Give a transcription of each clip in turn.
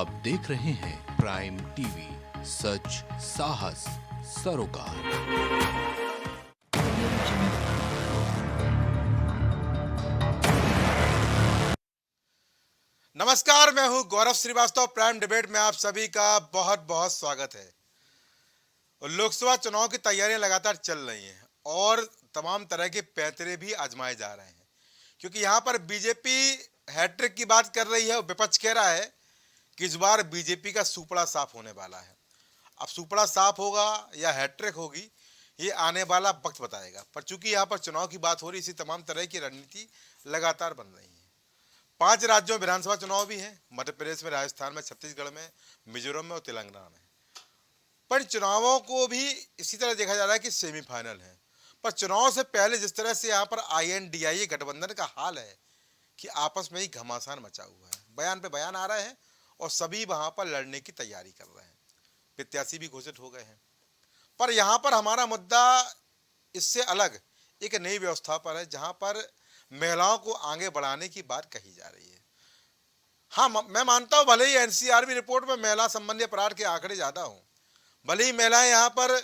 आप देख रहे हैं प्राइम टीवी, सच साहस सरोकार। नमस्कार, मैं हूं गौरव श्रीवास्तव। प्राइम डिबेट में आप सभी का बहुत बहुत स्वागत है। लोकसभा चुनाव की तैयारियां लगातार चल रही हैं और तमाम तरह के पैंतरे भी आजमाए जा रहे हैं, क्योंकि यहां पर बीजेपी हैट्रिक की बात कर रही है और विपक्ष कह रहा है कि इस बार बीजेपी का सुपड़ा साफ होने वाला है। अब सुपड़ा साफ होगा या हैट्रिक होगी, ये आने वाला वक्त बताएगा। पर चूंकि यहाँ पर चुनाव की बात हो रही, इसी तमाम तरह की रणनीति लगातार बन रही है। 5 राज्यों में विधानसभा चुनाव भी है, मध्य प्रदेश में, राजस्थान में, छत्तीसगढ़ में, मिजोरम में और तेलंगाना में। पर चुनावों को भी इसी तरह देखा जा रहा है कि सेमीफाइनल है। पर चुनाव से पहले जिस तरह से यहाँ पर INDIA गठबंधन का हाल है कि आपस में ही घमासान मचा हुआ है, बयान पे बयान आ रहे हैं और सभी वहां पर लड़ने की तैयारी कर रहे हैं। प्रत्याशी भी घोषित हो गए हैं। पर यहाँ पर हमारा मुद्दा इससे अलग एक नई व्यवस्था पर है, जहां पर महिलाओं को आगे बढ़ाने की बात कही जा रही है। हाँ, मैं मानता हूं, भले ही NCRB रिपोर्ट में महिला संबंधी अपराध के आंकड़े ज्यादा हों, भले ही महिलाएं यहाँ पर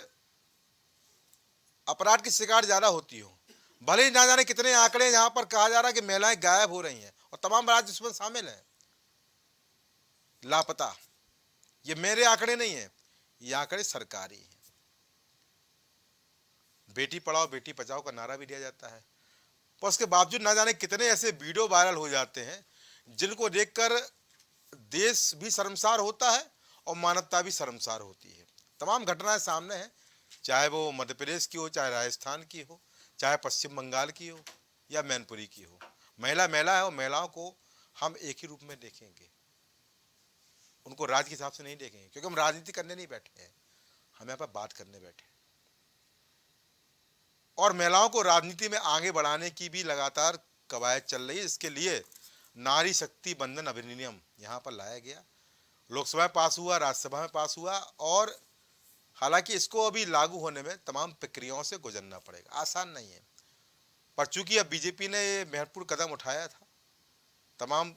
अपराध की शिकार ज्यादा होती हो, भले ही ना जाने कितने आंकड़े यहाँ पर कहा जा रहा है कि महिलाएं गायब हो रही हैं और तमाम राज्य इसमें शामिल हैं, लापता। ये मेरे आंकड़े नहीं है, ये आंकड़े सरकारी हैं। बेटी पढ़ाओ बेटी बचाओ का नारा भी दिया जाता है, पर उसके बावजूद ना जाने कितने ऐसे वीडियो वायरल हो जाते हैं जिनको देखकर देश भी शर्मसार होता है और मानवता भी शर्मसार होती है। तमाम घटनाएं सामने हैं, चाहे वो मध्य प्रदेश की हो, चाहे राजस्थान की हो, चाहे पश्चिम बंगाल की हो या मैनपुरी की हो। महिला महिला है और महिलाओं को हम एक ही रूप में देखेंगे, उनको राज्य के हिसाब से नहीं देखेंगे, क्योंकि हम राजनीति करने नहीं बैठे हैं, हम यहाँ पर बात करने बैठे हैं। और महिलाओं को राजनीति में आगे बढ़ाने की भी लगातार कवायद चल रही है। इसके लिए नारी शक्ति बंधन अधिनियम यहाँ पर लाया गया, लोकसभा में पास हुआ, राज्यसभा में पास हुआ, और हालांकि इसको अभी लागू होने में तमाम प्रक्रियाओं से गुजरना पड़ेगा, आसान नहीं है। पर चूंकि अब बीजेपी ने ये महत्वपूर्ण कदम उठाया था, तमाम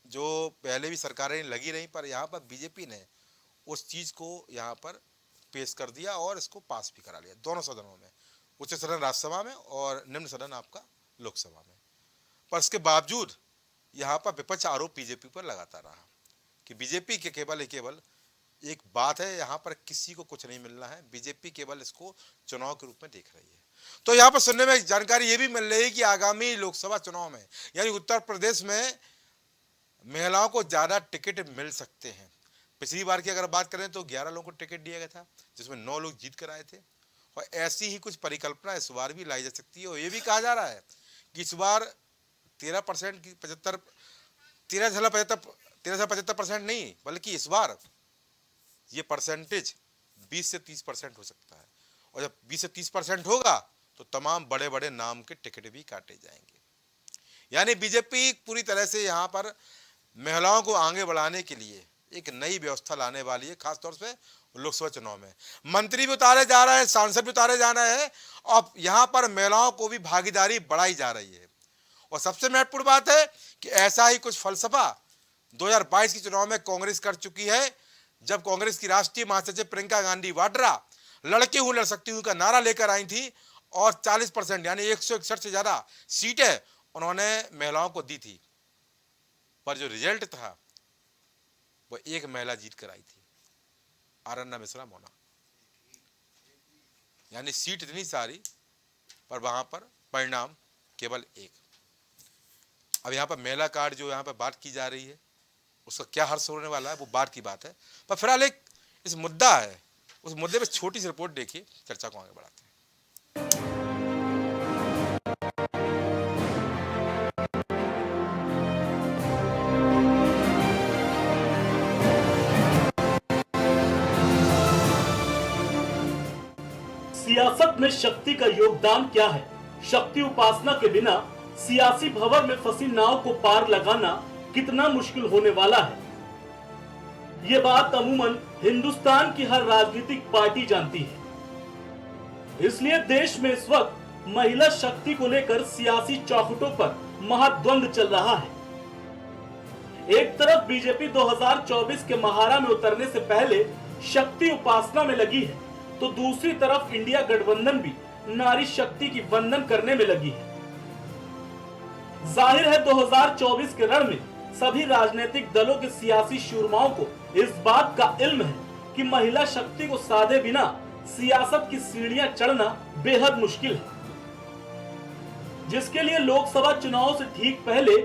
जो पहले भी सरकारें लगी रही, पर यहाँ पर बीजेपी ने उस चीज़ को यहाँ पर पेश कर दिया और इसको पास भी करा लिया दोनों सदनों में, उच्च सदन राज्यसभा में और निम्न सदन आपका लोकसभा में। पर इसके बावजूद यहाँ पर विपक्ष आरोप बीजेपी पर लगाता रहा कि बीजेपी के केवल एक बात है, यहाँ पर किसी को कुछ नहीं मिलना है, बीजेपी केवल इसको चुनाव के रूप में देख रही है। तो यहाँ पर सुनने में जानकारी ये भी मिल रही है कि आगामी लोकसभा चुनाव में, यानी उत्तर प्रदेश में, महिलाओं को ज्यादा टिकट मिल सकते हैं। पिछली बार की अगर बात करें तो 11 लोगों को टिकट दिया गया था, जिसमें 9 लोग जीत कर आए थे, और ऐसी ही कुछ परिकल्पना इस बार भी लाई जा सकती है। और ये भी कहा जा रहा है कि इस बार 13% की 13.75% नहीं, बल्कि इस बार ये परसेंटेज 20 से 30% हो सकता है। और जब 20 से 30% होगा तो तमाम बड़े बड़े नाम के टिकट भी काटे जाएंगे। यानी बीजेपी पूरी तरह से यहाँ पर महिलाओं को आगे बढ़ाने के लिए एक नई व्यवस्था लाने वाली है, खासतौर से लोकसभा चुनाव में। मंत्री भी उतारे जा रहे हैं, सांसद भी उतारे जा रहे हैं, और यहाँ पर महिलाओं को भी भागीदारी बढ़ाई जा रही है। और सबसे महत्वपूर्ण बात है कि ऐसा ही कुछ फलसफा 2022 के चुनाव में कांग्रेस कर चुकी है, जब कांग्रेस की राष्ट्रीय महासचिव प्रियंका गांधी वाड्रा लड़के हूं लड़ सकती हूं का नारा लेकर आई थी, और 40% यानी 161 से ज्यादा सीटें उन्होंने महिलाओं को दी थी। पर जो रिजल्ट था वो एक महिला जीत कर आई थी, आरन्ना मिश्रा मोना। यानी सीट इतनी सारी, पर वहां पर परिणाम केवल एक। अब यहाँ पर महिला कार्ड जो यहाँ पर बात की जा रही है, उसका क्या हर्ष होने वाला है वो बात की बात है। पर फिलहाल एक इस मुद्दा है, उस मुद्दे पे छोटी सी रिपोर्ट देखिए, चर्चा को आगे बढ़ाते हैं। सियासत में शक्ति का योगदान क्या है? शक्ति उपासना के बिना सियासी भंवर में फंसी नाव को पार लगाना कितना मुश्किल होने वाला है, ये बात अमूमन हिंदुस्तान की हर राजनीतिक पार्टी जानती है। इसलिए देश में इस वक्त महिला शक्ति को लेकर सियासी चौखटों पर महाद्वंद चल रहा है। एक तरफ बीजेपी 2024 के महारा में उतरने से पहले शक्ति उपासना में लगी है, तो दूसरी तरफ इंडिया गठबंधन भी नारी शक्ति की वंदन करने में लगी है। जाहिर है 2024 के रण में सभी राजनीतिक दलों के सियासी शूरमाओं को इस बात का इल्म है कि महिला शक्ति को साधे बिना सियासत की सीढ़ियां चढ़ना बेहद मुश्किल है, जिसके लिए लोकसभा चुनाव से ठीक पहले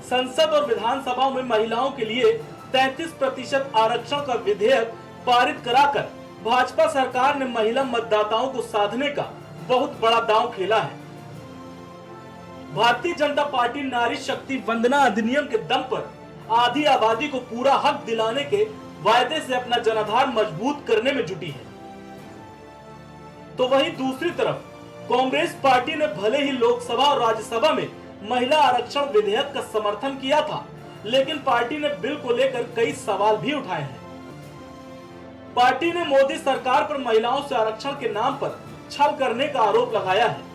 संसद और विधानसभा में महिलाओं के लिए 33% आरक्षण का विधेयक पारित कराकर भाजपा सरकार ने महिला मतदाताओं को साधने का बहुत बड़ा दांव खेला है। भारतीय जनता पार्टी नारी शक्ति वंदना अधिनियम के दम पर आधी आबादी को पूरा हक दिलाने के वायदे से अपना जनाधार मजबूत करने में जुटी है। तो वहीं दूसरी तरफ कांग्रेस पार्टी ने भले ही लोकसभा और राज्यसभा में महिला आरक्षण विधेयक का समर्थन किया था, लेकिन पार्टी ने बिल को लेकर कई सवाल भी उठाए हैं। पार्टी ने मोदी सरकार पर महिलाओं से आरक्षण के नाम पर छल करने का आरोप लगाया है।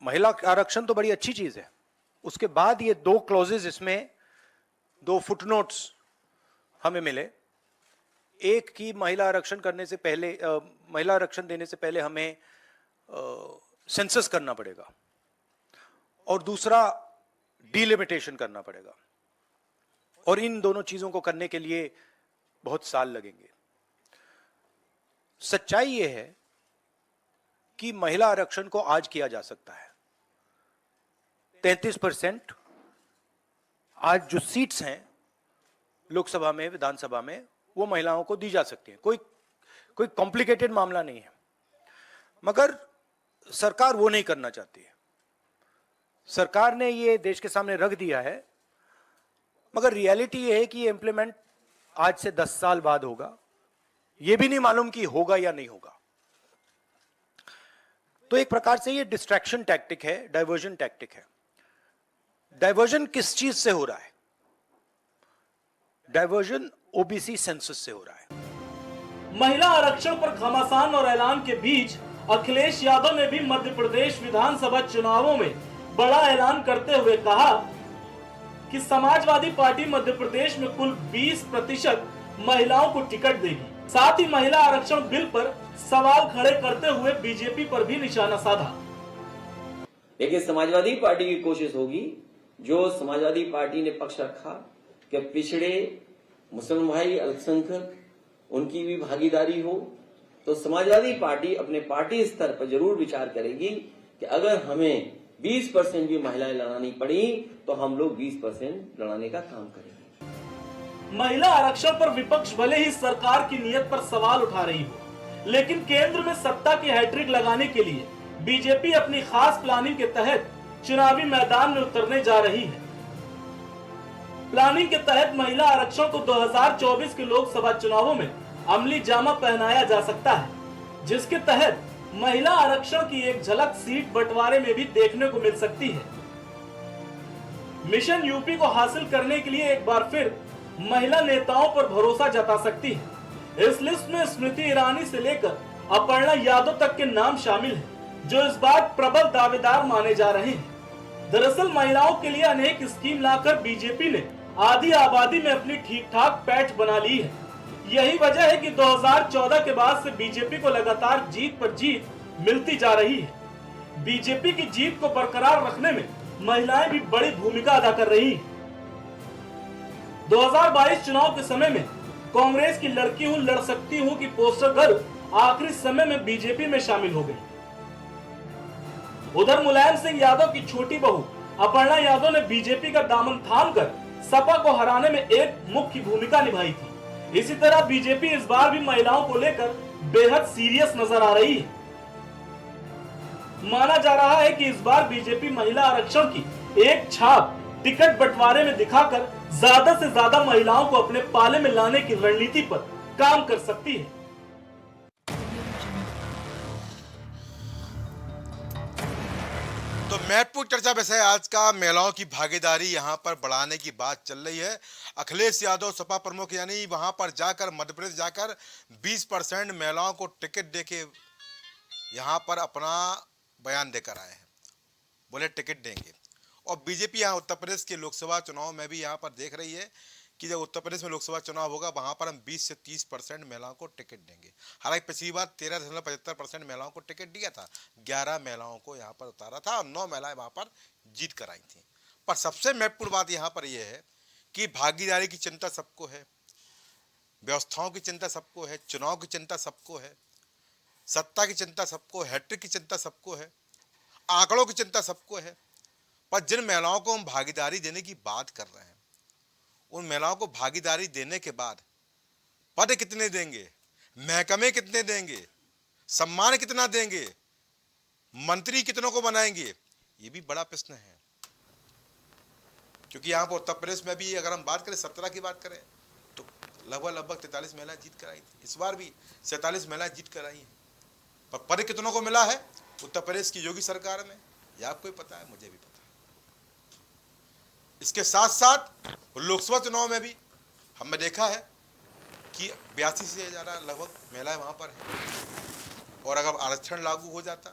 महिला आरक्षण तो बड़ी अच्छी चीज है, उसके बाद ये दो क्लॉजेज, इसमें दो फुटनोट्स हमें मिले। एक की महिला आरक्षण करने से पहले महिला आरक्षण देने से पहले हमें सेंसस करना पड़ेगा, और दूसरा डिलिमिटेशन करना पड़ेगा, और इन दोनों चीजों को करने के लिए बहुत साल लगेंगे। सच्चाई यह है कि महिला आरक्षण को आज किया जा सकता है। 33% आज जो सीट्स हैं लोकसभा में, विधानसभा में, वो महिलाओं को दी जा सकती है। कोई कॉम्प्लिकेटेड मामला नहीं है, मगर सरकार वो नहीं करना चाहती है। सरकार ने ये देश के सामने रख दिया है, मगर रियलिटी ये है कि ये इंप्लीमेंट आज से 10 साल बाद होगा। ये भी नहीं मालूम कि होगा या नहीं होगा। तो एक प्रकार से ये डिस्ट्रैक्शन टैक्टिक है, डाइवर्जन टैक्टिक है। डाइवर्जन किस चीज से हो रहा है? डाइवर्जन ओबीसी सेंसस से हो रहा है। महिला आरक्षण पर घमासान और ऐलान के बीच अखिलेश यादव ने भी मध्य प्रदेश विधानसभा चुनावों में बड़ा ऐलान करते हुए कहा कि समाजवादी पार्टी मध्य प्रदेश में कुल 20% महिलाओं को टिकट देगी। साथ ही महिला आरक्षण बिल पर सवाल खड़े करते हुए बीजेपी पर भी निशाना साधा। लेकिन समाजवादी पार्टी की कोशिश होगी, जो समाजवादी पार्टी ने पक्ष रखा कि पिछड़े मुसलमान भाई, अल्पसंख्यक, उनकी भी भागीदारी हो, तो समाजवादी पार्टी अपने पार्टी स्तर पर जरूर विचार करेगी कि अगर हमें 20% भी महिलाएं लड़ानी पड़ी तो हम लोग 20% लड़ाने का काम करेंगे। महिला आरक्षण पर विपक्ष भले ही सरकार की नीयत पर सवाल उठा रही हो, लेकिन केंद्र में सत्ता की हैट्रिक लगाने के लिए बीजेपी अपनी खास प्लानिंग के तहत चुनावी मैदान में उतरने जा रही है। प्लानिंग के तहत महिला आरक्षण को 2024 के लोकसभा चुनावों में अमली जामा पहनाया जा सकता है, जिसके तहत महिला आरक्षण की एक झलक सीट बंटवारे में भी देखने को मिल सकती है। मिशन यूपी को हासिल करने के लिए एक बार फिर महिला नेताओं पर भरोसा जता सकती है। इस लिस्ट में स्मृति ईरानी से लेकर अपर्णा यादव तक के नाम शामिल हैं, जो इस बार प्रबल दावेदार माने जा रहे हैं। दरअसल महिलाओं के लिए अनेक स्कीम लाकर बीजेपी ने आधी आबादी में अपनी ठीक ठाक पैठ बना ली है। यही वजह है कि 2014 के बाद से बीजेपी को लगातार जीत पर जीत मिलती जा रही है। बीजेपी की जीत को बरकरार रखने में महिलाएं भी बड़ी भूमिका अदा कर रही हैं। 2022 चुनाव के समय में कांग्रेस की लड़की हूं लड़ सकती हूं की पोस्टर गर्ल आखिरी समय में बीजेपी में शामिल हो गई। उधर मुलायम सिंह यादव की छोटी बहू अपर्णा यादव ने बीजेपी का दामन थामकर सपा को हराने में एक मुख्य भूमिका निभाई थी। इसी तरह बीजेपी इस बार भी महिलाओं को लेकर बेहद सीरियस नजर आ रही है। माना जा रहा है कि इस बार बीजेपी महिला आरक्षण की एक छाप टिकट बंटवारे में दिखाकर ज्यादा से ज्यादा महिलाओं को अपने पाले में लाने की रणनीति पर काम कर सकती है। तो महत्वपूर्ण चर्चा विषय आज का महिलाओं की भागीदारी यहां पर बढ़ाने की बात चल रही है। अखिलेश यादव सपा प्रमुख यानी वहां पर जाकर मध्य प्रदेश जाकर 20% महिलाओं को टिकट देके यहां पर अपना बयान देकर आए हैं। बोले टिकट देंगे और बीजेपी यहाँ उत्तर प्रदेश के लोकसभा चुनाव में भी यहाँ पर देख रही है कि जब उत्तर प्रदेश में लोकसभा चुनाव होगा वहाँ पर हम 20 से 30% महिलाओं को टिकट देंगे। हालांकि पिछली बार 13.75% महिलाओं को टिकट दिया था, 11 महिलाओं को यहाँ पर उतारा था और 9 महिलाएं वहाँ पर जीत कर आई थी। पर सबसे महत्वपूर्ण बात यहाँ पर यह है कि भागीदारी की चिंता सबको है, व्यवस्थाओं की चिंता सबको है, चुनाव की चिंता सबको है, सत्ता की चिंता सबको, हैट्रिक की चिंता सबको है, आंकड़ों की चिंता सबको है। पर जिन महिलाओं को हम भागीदारी देने की बात कर रहे हैं, उन महिलाओं को भागीदारी देने के बाद पद कितने देंगे, महकमे कितने देंगे, सम्मान कितना देंगे, मंत्री कितनों को बनाएंगे, ये भी बड़ा प्रश्न है। क्योंकि यहाँ पर उत्तर प्रदेश में भी अगर हम बात करें 17 की बात करें तो लगभग 43 महिलाएं जीत कर आई थी। इस बार भी 47 महिलाएं जीत कर आई हैं। पर पद कितनों को मिला है उत्तर प्रदेश की योगी सरकार में, यह आपको भी पता है, मुझे भी पता है। इसके साथ साथ लोकसभा चुनाव में भी हमने देखा है कि 82 से ज़्यादा लगभग महिलाएं वहाँ पर हैं और अगर आरक्षण लागू हो जाता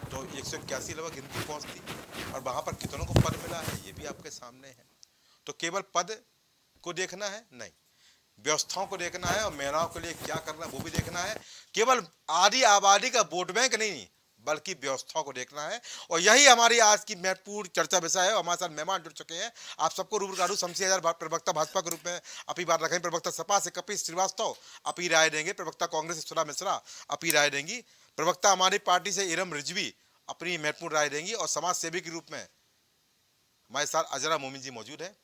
तो 181 लगभग गिनती पहुँचती और वहाँ पर कितनों को पद मिला है ये भी आपके सामने है। तो केवल पद को देखना है नहीं, व्यवस्थाओं को देखना है और महिलाओं के लिए क्या करना है वो भी देखना है। केवल आधी आबादी का वोट बैंक नहीं बल्कि व्यवस्थाओं को देखना है। और यही हमारी आज की महत्वपूर्ण चर्चा विषय है। हमारे साथ मेहमान जुड़ चुके हैं। आप सबको रूबरू शमसी प्रवक्ता भाजपा के रूप में अपनी बात रखेंगे, प्रवक्ता सपा से कपिल श्रीवास्तव अपनी राय देंगे, प्रवक्ता कांग्रेस से सुधा मिश्रा अपनी राय देंगी, प्रवक्ता हमारी पार्टी से इरम रिजवी अपनी महत्वपूर्ण राय देंगी और समाज सेवी के रूप में हमारे साथ अजरा मोमिन जी मौजूद है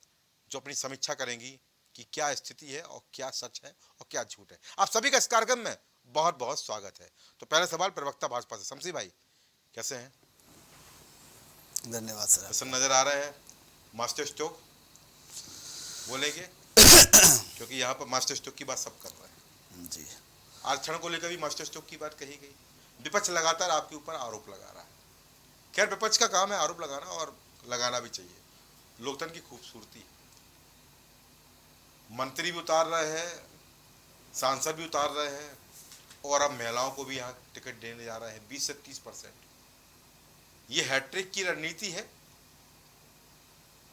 जो अपनी समीक्षा करेंगी कि क्या स्थिति है और क्या सच है और क्या झूठ है। आप सभी का इस कार्यक्रम में बहुत बहुत स्वागत है। तो पहला सवाल प्रवक्ता भाजपा से, शमसी भाई कैसे हैं? धन्यवाद सर। प्रसन्न नजर आ रहे हैं। मास्टर स्ट्रोक बोलेंगे क्योंकि यहाँ पर मास्टर स्ट्रोक की बात सब कर रहे हैं जी। आरक्षण को लेकर भी मास्टर स्ट्रोक की बात कही गई। विपक्ष लगातार आपके ऊपर आरोप लगा रहा है। खैर विपक्ष का काम है आरोप लगाना और लगाना भी चाहिए, लोकतंत्र की खूबसूरती। मंत्री भी उतार रहे हैं, सांसद भी उतार रहे हैं और अब महिलाओं को भी यहाँ टिकट देने जा रहे हैं 20 से 30%। ये हैट्रिक की रणनीति है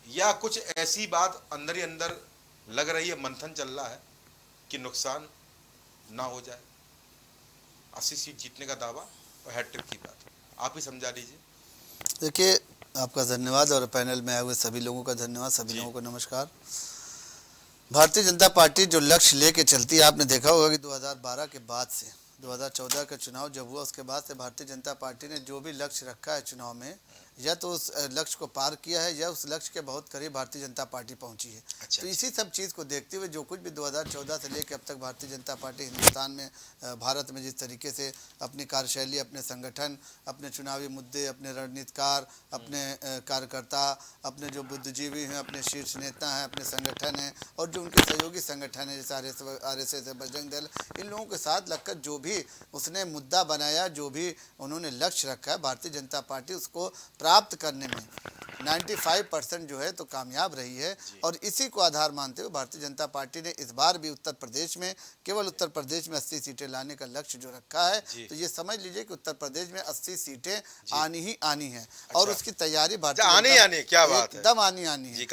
या कुछ ऐसी बात अंदर ही अंदर लग रही है, मंथन चल रहा है कि नुकसान ना हो जाए? 80 सीट जीतने का दावा और हैट्रिक की बात, आप ही समझा दीजिए। देखिए, आपका धन्यवाद और पैनल में आए हुए सभी लोगों का धन्यवाद। सभी लोगों को नमस्कार। भारतीय जनता पार्टी जो लक्ष्य लेके चलती है, आपने देखा होगा कि 2012 के बाद से 2014 का चुनाव जब हुआ उसके बाद से भारतीय जनता पार्टी ने जो भी लक्ष्य रखा है चुनाव में, या तो उस लक्ष्य को पार किया है या उस लक्ष्य के बहुत करीब भारतीय जनता पार्टी पहुंची है। अच्छा। तो इसी सब चीज़ को देखते हुए जो कुछ भी 2014 से लेकर अब तक भारतीय जनता पार्टी हिंदुस्तान में, भारत में जिस तरीके से अपनी कार्यशैली, अपने संगठन, अपने चुनावी मुद्दे, अपने रणनीतिकार, अपने कार्यकर्ता, अपने जो बुद्धिजीवी हैं, अपने शीर्ष नेता हैं, अपने संगठन हैं और जो उनके सहयोगी संगठन है जैसे RSS है, बजरंग दल, इन लोगों के साथ लगकर जो भी उसने मुद्दा बनाया, जो भी उन्होंने लक्ष्य रखा है, भारतीय जनता पार्टी उसको प्राप्त करने में 95% जो है तो कामयाब रही है। और इसी को आधार मानते हुए भारतीय जनता पार्टी ने इस बार भी उत्तर प्रदेश में, केवल उत्तर प्रदेश में 80 सीटें लाने का लक्ष्य जो रखा है। तो ये समझ लीजिए कि उत्तर प्रदेश में 80 सीटें आनी ही आनी है। अच्छा। और उसकी तैयारी भारतीय आनी क्या बात है, एकदम आनी है।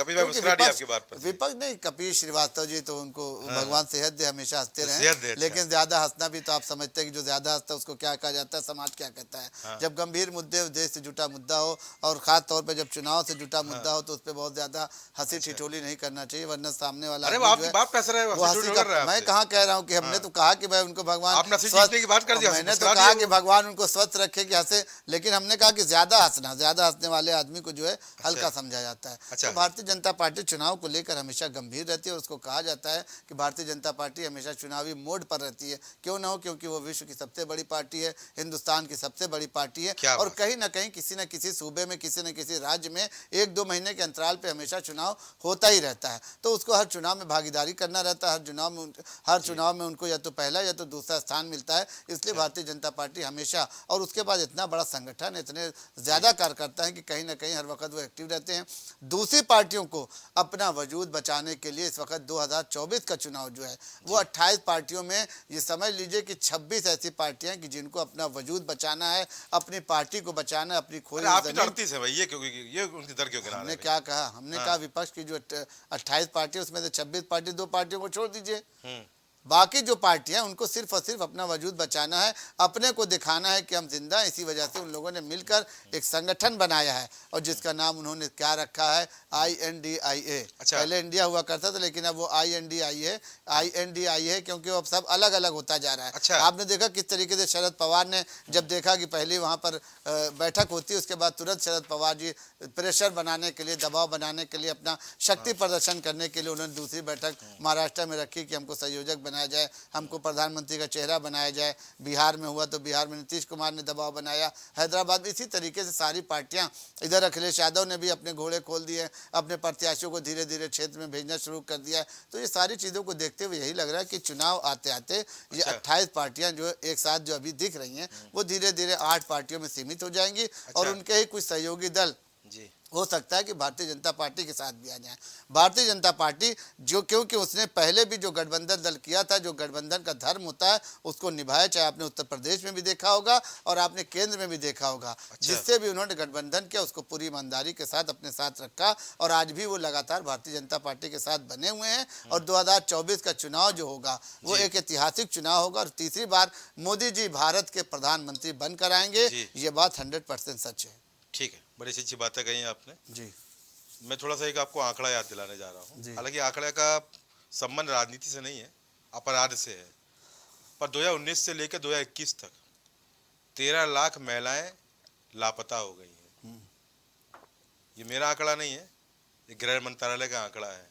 विपक्ष नहीं, कपिल श्रीवास्तव जी तो उनको भगवान सेहत दे, हमेशा हंसते रहे, लेकिन ज्यादा हंसना भी तो आप समझते हैं कि जो ज्यादा हंसता है उसको क्या कहा जाता है, समाज क्या कहता है। जब गंभीर मुद्दे, देश से जुटा मुद्दा हो और खास तौर पर जब चुनाव से जुटा मुद्दा हो तो उस पर बहुत ज्यादा हंसी ठिठोली नहीं करना चाहिए, वरना सामने वाला मैं कहाँ कह रहा हूँ कि हमने तो कहा कि भाई उनको भगवान, मैंने तो कहा कि भगवान उनको स्वस्थ रखे कि हंसे, लेकिन हमने कहा कि ज्यादा हंसने वाले आदमी को जो है हल्का समझा जाता है। तो भारतीय जनता पार्टी चुनाव को लेकर हमेशा गंभीर रहती है और उसको कहा जाता है कि भारतीय जनता पार्टी हमेशा चुनावी मोड पर रहती है। क्यों ना हो, क्योंकि वो विश्व की सबसे बड़ी पार्टी है, हिंदुस्तान की सबसे बड़ी पार्टी है और कहीं ना कहीं किसी न किसी सूबे में, किसी न किसी राज्य में 1-2 महीने के अंतराल पे हमेशा चुनाव होता ही रहता है। तो उसको हर चुनाव में भागीदारी करना रहता है, हर चुनाव में उनको या तो पहला या तो दूसरा स्थान मिलता है। इसलिए भारतीय जनता पार्टी हमेशा, और उसके बाद इतना बड़ा संगठन, इतने ज़्यादा कार्यकर्ता हैं कि कहीं ना कहीं हर वक्त वो एक्टिव रहते हैं। दूसरी पार्टियों को अपना वजूद बचाने के लिए इस वक्त 2024 का चुनाव जो है वो 28 पार्टियों में, ये समझ लीजिए कि 26 ऐसी पार्टियां कि जिनको अपना वजूद बचाना है, अपनी पार्टी को बचाना है, अपनी खोई है भाई, ये क्योंकि ये उनकी दर क्यों गिरा रहे हमने हैं? क्या कहा? हमने कहा विपक्ष की जो 28 पार्टी उसमें से 26 पार्टी, 2 पार्टियों को छोड़ दीजिए। बाकी जो पार्टियां उनको सिर्फ और सिर्फ अपना वजूद बचाना है, अपने को दिखाना है कि हम जिंदा हैं। इसी वजह से उन लोगों ने मिलकर एक संगठन बनाया है और जिसका नाम उन्होंने क्या रखा है? INDIA। अच्छा। पहले इंडिया हुआ करता था लेकिन अब वो INDI है क्योंकि वो अब सब अलग अलग होता जा रहा है। अच्छा। आपने देखा किस तरीके से शरद पवार ने जब देखा कि पहले वहां पर बैठक होती है, उसके बाद तुरंत शरद पवार जी प्रेशर बनाने के लिए, दबाव बनाने के लिए, अपना शक्ति प्रदर्शन करने के लिए उन्होंने दूसरी बैठक महाराष्ट्र में रखी कि हमको संयोजक बनाया जाए, हमको प्रधानमंत्री का चेहरा बनाया जाए। बिहार में हुआ तो बिहार में नीतीश कुमार ने दबाव बनाया, हैदराबाद में। इसी तरीके से सारी पार्टियां, इधर अखिलेश यादव ने भी अपने घोड़े खोल दिए, अपने प्रत्याशियों को धीरे धीरे क्षेत्र में भेजना शुरू कर दिया है। तो ये सारी चीज़ों को देखते हुए यही लग रहा है कि चुनाव आते आते ये 28 पार्टियां जो एक साथ जो अभी दिख रही हैं वो धीरे धीरे 8 पार्टियों में सीमित हो जाएंगी और उनके ही कुछ सहयोगी दल जी हो सकता है कि भारतीय जनता पार्टी के साथ भी आ जाए। भारतीय जनता पार्टी जो, क्योंकि उसने पहले भी जो गठबंधन दल किया था, जो गठबंधन का धर्म होता है उसको निभाया, चाहे आपने उत्तर प्रदेश में भी देखा होगा और आपने केंद्र में भी देखा होगा। जिससे भी उन्होंने गठबंधन किया उसको पूरी ईमानदारी के साथ अपने साथ रखा और आज भी वो लगातार भारतीय जनता पार्टी के साथ बने हुए हैं। और 2024 का चुनाव जो होगा वो एक ऐतिहासिक चुनाव होगा और तीसरी बार मोदी जी भारत के प्रधानमंत्री बनकर आएंगे। ये बात 100% सच है। ठीक है, बड़ी अच्छी बातें कही आपने जी। मैं थोड़ा सा एक आपको आंकड़ा याद दिलाने जा रहा हूँ। हालांकि आंकड़े का संबंध राजनीति से नहीं है, अपराध से है। पर 2019 से लेकर 2021 तक 13 लाख महिलाएं लापता हो गई हैं। ये मेरा आंकड़ा नहीं है, ये गृह मंत्रालय का आंकड़ा है,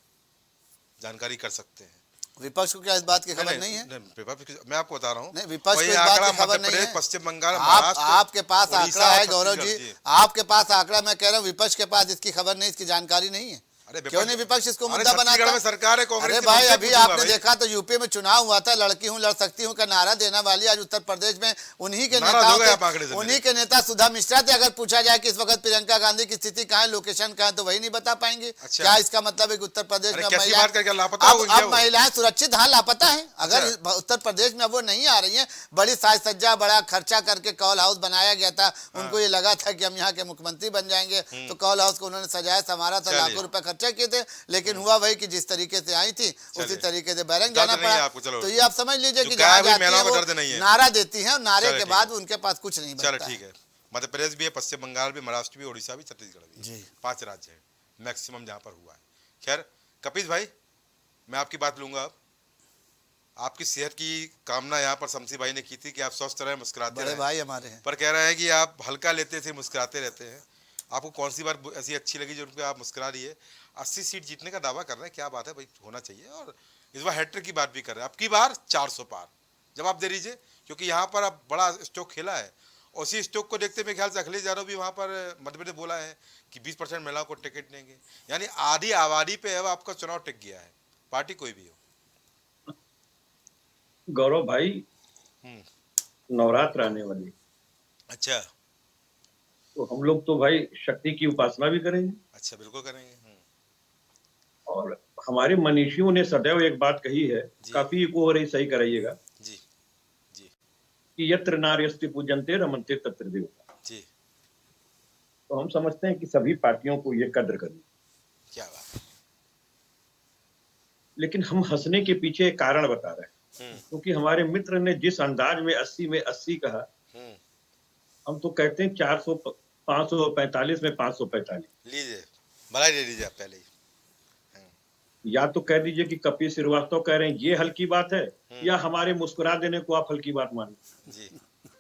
जानकारी कर सकते हैं। विपक्ष को क्या इस बात की खबर नहीं है? मैं आपको बता रहा हूँ, नहीं, विपक्ष को इस बात की खबर नहीं है। पश्चिम बंगाल, आपके पास आंकड़ा है गौरव जी, आपके पास आंकड़ा, मैं कह रहा हूँ विपक्ष के पास इसकी खबर नहीं, इसकी जानकारी नहीं है। क्यों नहीं विपक्ष इसको मुद्दा बनाता है? सरकार है, कांग्रेस। अरे भाई अभी आपने देखा तो यूपी में चुनाव हुआ था, लड़की हूँ लड़ सकती हूँ का नारा देने वाली आज उत्तर प्रदेश में उन्हीं के नेता सुधा मिश्रा थे। अगर पूछा जाए कि इस वक्त प्रियंका गांधी की स्थिति कहाँ है, लोकेशन कहाँ है, तो वही नहीं बता पाएंगे। क्या इसका मतलब है कि उत्तर प्रदेश में अब महिलाएं सुरक्षित? हाँ, लापता है। अगर उत्तर प्रदेश में अब वो नहीं आ रही है, बड़ी साज सज्जा बड़ा खर्चा करके कॉल हाउस बनाया गया था, उनको ये लगा था कि हम यहाँ के मुख्यमंत्री बन जाएंगे, तो कॉल हाउस को उन्होंने सजाया संवारा था, लाखों रुपए खर्चा किए थे, लेकिन हुआ वही कि जिस तरीके से आई थी उसी तरीके से बैरंग जाना पड़ा। तो ये आप समझ लीजिए कि जहाँ जाती है वो नारा देती है और नारे के बाद उनके पास कुछ नहीं बचता। चलो ठीक है, मध्य प्रदेश भी है, पश्चिम बंगाल भी, महाराष्ट्र भी, उड़ीसा भी, छत्तीसगढ़ भी, 5 राज्य है मैक्सिमम जहाँ पर हुआ है। खैर कपिश भाई, मैं आपकी बात लूंगा अब। आपकी सेहत की कामना यहाँ पर शमसी भाई ने की थी कि आप स्वस्थ रहे, मुस्कुराते रहे। भाई हमारे हैं, पर कह रहे हैं कि आप हल्का लेते थे, मुस्कुराते रहते हैं। आपको कौन सी बात ऐसी अच्छी लगी जो उन पर आप मुस्कुरा रही है? 80 सीट जीतने का दावा कर रहे हैं, क्या बात है भाई, होना चाहिए। और इस बार हैट्रिक की बात भी कर रहे हैं, अब की बार 400 पार। जवाब दे दीजिए, क्योंकि यहाँ पर अब बड़ा स्टॉक खेला है। उसी स्टॉक को देखते मेरे ख्याल से अखिलेश यादव भी वहाँ पर मध्य प्रदेश बोला है कि 20% महिलाओं को टिकट देंगे, यानी आधी आबादी पे अब आपका चुनाव टिक गया है, पार्टी कोई भी हो। गौरव भाई, नवरात्र आने वाली। अच्छा, तो हम लोग तो भाई शक्ति की उपासना भी करेंगे। अच्छा, बिल्कुल करेंगे। और हमारे मनीषियों ने सदैव एक बात कही है, काफी को हो रही, सही कराइएगा जी जी, कि यत्र नार्यस्ति पूजन्ते रमन्ते तत्र देवता जी। तो हम समझते हैं कि सभी पार्टियों को ये कद्र करनी। क्या बात। लेकिन हम हंसने के पीछे एक कारण बता रहे हैं, क्योंकि हमारे मित्र ने जिस अंदाज में 80 में 80 कहा, हम तो कहते हैं 400 545 में 545 लीजिए, भलाई ले लीजिए आप पहले ही। या तो कह दीजिए कि कपिल श्रीवास्तव कह रहे हैं ये हल्की बात है, या हमारे मुस्कुरा देने को आप हल्की बात माने जी।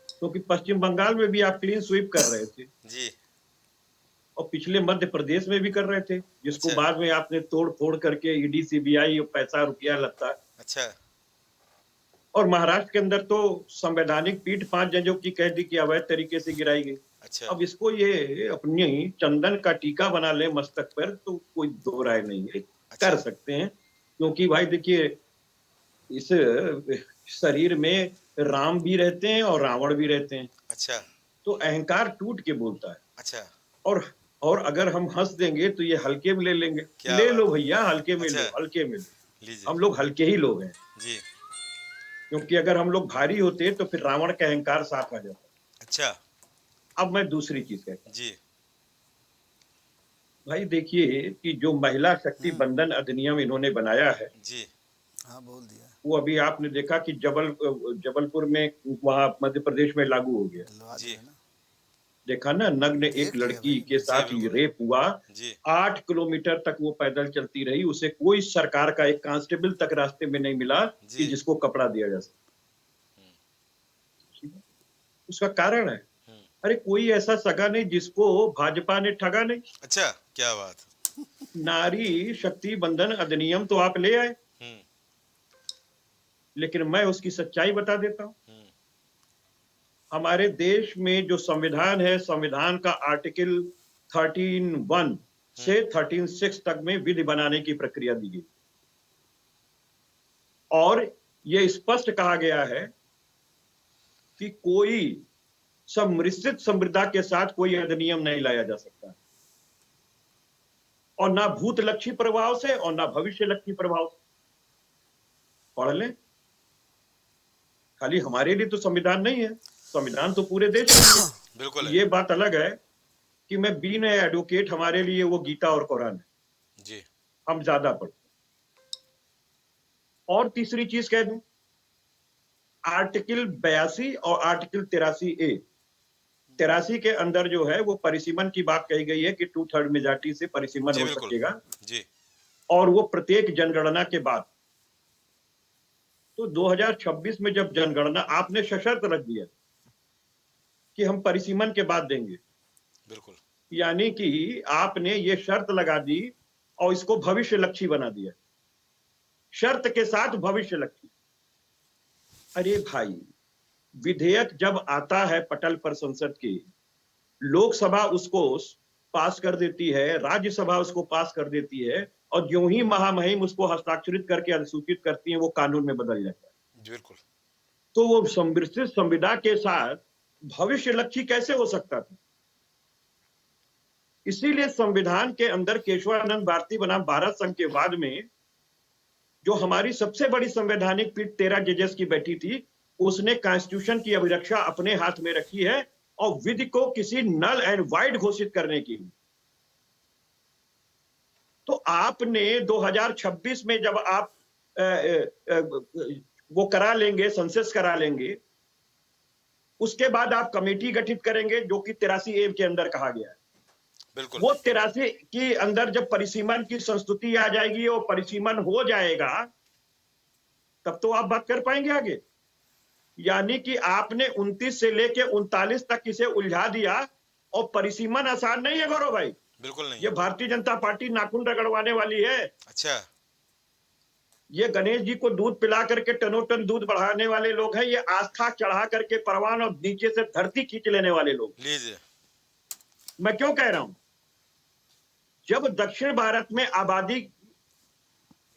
क्योंकि पश्चिम बंगाल में भी आप क्लीन स्वीप कर रहे थे जी, और पिछले मध्य प्रदेश में भी कर रहे थे, जिसको बाद में आपने तोड़ फोड़ करके ईडी सीबीआई पैसा रुपया लगता। अच्छा। और महाराष्ट्र के अंदर तो संवैधानिक पीठ 5 जजों की कह दी कि अवैध तरीके से गिराई गई। अच्छा। अब इसको ये अपनी चंदन का टीका बना ले मस्तक पर, तो कोई दो राय नहीं है। अच्छा। कर सकते हैं, क्योंकि भाई देखिए इस शरीर में राम भी रहते हैं और रावण भी रहते हैं। अच्छा। तो अहंकार टूट के बोलता है। अच्छा। और अगर हम हंस देंगे तो ये हल्के में ले लेंगे। ले लो भैया, हल्के में लो, हल्के में लो। हम लोग हल्के ही लोग हैं जी, क्योंकि अगर हम लोग भारी होते तो फिर रावण का अहंकार साफ आ जाता। अच्छा। अब मैं दूसरी चीज कहता हूं जी, भाई देखिए कि जो महिला शक्ति बंधन अधिनियम इन्होंने बनाया है जी, हाँ बोल दिया, वो अभी आपने देखा कि जबलपुर में, वहां मध्य प्रदेश में लागू हो गया। दिलवा जी। दिया ना, देखा ना, नग्न एक देख लिया लड़की भाई। के साथ बिल्कुल। रेप हुआ, जी 8 किलोमीटर तक वो पैदल चलती रही, उसे कोई सरकार का एक कांस्टेबल तक रास्ते में नहीं मिला कि जी जिसको कपड़ा दिया जा सके। उसका कारण है, अरे कोई ऐसा सगा नहीं जिसको भाजपा ने ठगा नहीं। अच्छा, क्या बात। नारी शक्ति बंधन अधिनियम तो आप ले आए, हम्म लेकिन मैं उसकी सच्चाई बता देता हूं। हम्म, हमारे देश में जो संविधान है, संविधान का आर्टिकल 13(1) से 13(6) तक में विधि बनाने की प्रक्रिया दी गई और यह स्पष्ट कहा गया है कि कोई सम्मिश्रित संविदा के साथ कोई अधिनियम नहीं लाया जा सकता, और ना भूतलक्षी प्रभाव से और ना भविष्यलक्षी प्रभाव से। पढ़ लें, खाली हमारे लिए तो संविधान नहीं है, संविधान तो पूरे देश के लिए। बिल्कुल है। ये बात अलग है कि मैं बीइंग एडवोकेट, हमारे लिए वो गीता और कुरान है, जी हम ज्यादा पढ़ते। और तीसरी चीज कह दूं, आर्टिकल 82 और आर्टिकल 83A, 83 के अंदर जो है वो परिसीमन की बात कही गई है कि 2/3 मेजॉरिटी से परिसीमन जी हो बिल्कुल। सकेगा, जी और वो प्रत्येक जनगणना के बाद। तो 2026 में जब जनगणना, आपने सशर्त रख दिया कि हम परिसीमन के बाद देंगे, बिल्कुल। यानी कि आपने ये शर्त लगा दी और इसको भविष्य लक्ष्य बना दिया, शर्त के साथ भविष्य लक्ष्य। अरे भाई, विधेयक जब आता है पटल पर संसद की, लोकसभा उसको पास कर देती है, राज्यसभा उसको पास कर देती है, और जो ही महामहिम उसको हस्ताक्षरित करके अधिसूचित करती है, वो कानून में बदल जाता है। जी बिल्कुल। तो वो सम्मिश्रित संविदा के साथ भविष्य लक्ष्य कैसे हो सकता था? इसीलिए संविधान के अंदर केशवानंद भारती बनाम भारत संघ के बाद में जो हमारी सबसे बड़ी संवैधानिक पीठ 13 जजेस की बैठी थी, उसने कॉन्स्टिट्यूशन की अभिरक्षा अपने हाथ में रखी है और विधि को किसी नल एंड वाइड घोषित करने की। तो आपने 2026 में जब आप वो करा लेंगे, सेंसस करा लेंगे, उसके बाद आप कमेटी गठित करेंगे जो कि 83A के अंदर कहा गया है। बिल्कुल। वो 83 के अंदर जब परिसीमन की संस्तुति आ जाएगी और परिसीमन हो जाएगा, तब तो आप बात कर पाएंगे आगे। यानी कि आपने 29 से लेके 39 तक इसे उलझा दिया, और परिसीमन आसान नहीं है गौरव भाई। बिल्कुल नहीं। ये भारतीय जनता पार्टी नाखून रगड़वाने वाली है। अच्छा, ये गणेश जी को दूध पिला करके टनोटन दूध बढ़ाने वाले लोग हैं, ये आस्था चढ़ा करके परवान और नीचे से धरती खींच लेने वाले लोग। लीजिए। मैं क्यों कह रहा हूं, जब दक्षिण भारत में आबादी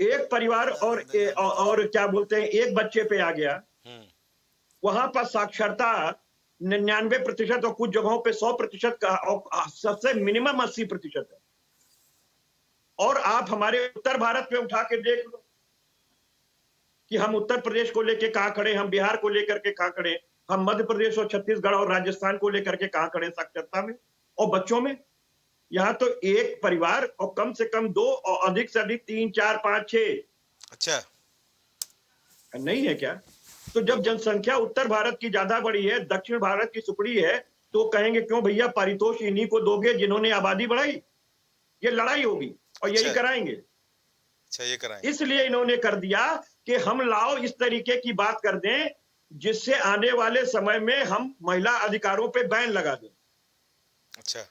एक परिवार और क्या बोलते हैं एक बच्चे पे आ गया, वहां पर साक्षरता 99% और कुछ जगहों पे 100% का, और सबसे मिनिमम 80% है। और आप हमारे उत्तर भारत में उठा के देख लो कि हम उत्तर प्रदेश को लेके कहां खड़े, हम बिहार को लेकर के कहां खड़े, हम मध्य प्रदेश और छत्तीसगढ़ और राजस्थान को लेकर के कहां खड़े साक्षरता में और बच्चों में। यहाँ तो एक परिवार और कम से कम 2 और अधिक से अधिक 3, 4, 5, 6। अच्छा, नहीं है क्या? तो जब जनसंख्या उत्तर भारत की ज्यादा बड़ी है, दक्षिण भारत की सुकड़ी है, तो कहेंगे क्यों भैया पारितोष इन्हीं को दोगे जिन्होंने आबादी बढ़ाई? ये लड़ाई होगी और यही कराएंगे। अच्छा, ये कराएंगे। इसलिए इन्होंने कर दिया कि हम लाओ इस तरीके की बात कर दें जिससे आने वाले समय में हम महिला अधिकारों पे बैन लगा दें। अच्छा,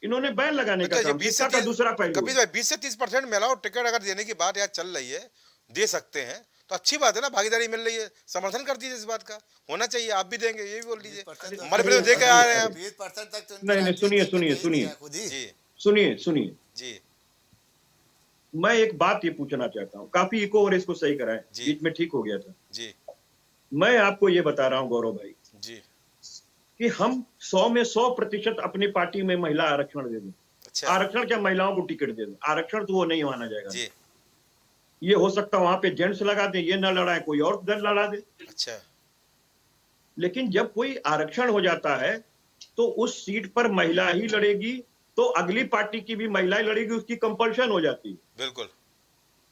इन्होंने बैन लगाने का काम किया था। दूसरा पहलू, कभी 20 से 30% महिलाओं टिकट अगर देने की बात यार चल रही है, दे सकते हैं तो अच्छी बात है ना, भागीदारी मिल रही है, समर्थन कर दीजिए, इस बात का होना चाहिए। आप भी देंगे, ये भी बोल दीजिए, हमारे प्रदेश दे के आ रहे हैं। 20% तक तो नहीं, सुनिए सुनिए सुनिए जी सुनिए सुनिए जी मैं एक बात ये पूछना चाहता हूँ, काफी इको और इसको सही कराएं, बीच में ठीक हो गया था जी। मैं आपको ये बता रहा हूँ गौरव भाई जी कि हम 100 में 100% अपनी पार्टी में महिला आरक्षण दे दें। अच्छा, आरक्षण क्या, महिलाओं को टिकट दे दें, आरक्षण तो वो नहीं माना जाएगा जी। ये हो सकता है वहां पे जेंट्स लगा दे, ये ना लड़ाए कोई और दल लड़ा दे। अच्छा, लेकिन जब कोई आरक्षण हो जाता है तो उस सीट पर महिला ही लड़ेगी तो अगली पार्टी की भी महिलाएं लड़ेगी, उसकी कंपल्शन हो जाती है। बिल्कुल,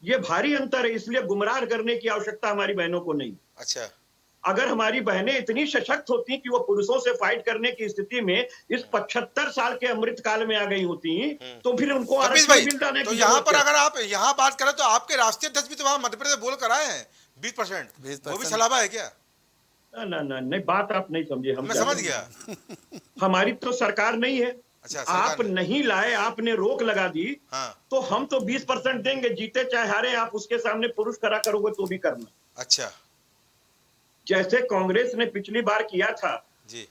ये भारी अंतर है, इसलिए गुमराह करने की आवश्यकता हमारी बहनों को नहीं। अच्छा, अगर हमारी बहनें इतनी सशक्त होती कि वो पुरुषों से फाइट करने की स्थिति में इस 75 साल के अमृत काल में आ गई होती, तो फिर उनको आरक्षण मिल जाने तो यहाँ पर अगर आप यहाँ बात करें तो आपके राष्ट्रीय अध्यक्ष भी तो वहां मध्य प्रदेश बोल कर आए हैं 20%, वो भी छलावा है क्या? ना नहीं, बात आप नहीं समझे। मैं समझ गया। हमारी तो सरकार नहीं है। अच्छा, आप नहीं लाए, आपने रोक लगा दी। हाँ। तो हम तो 20% देंगे, जीते चाहे हारे, आप उसके सामने पुरुष खड़ा करोगे तो भी करना। अच्छा, जैसे कांग्रेस ने पिछली बार किया था जी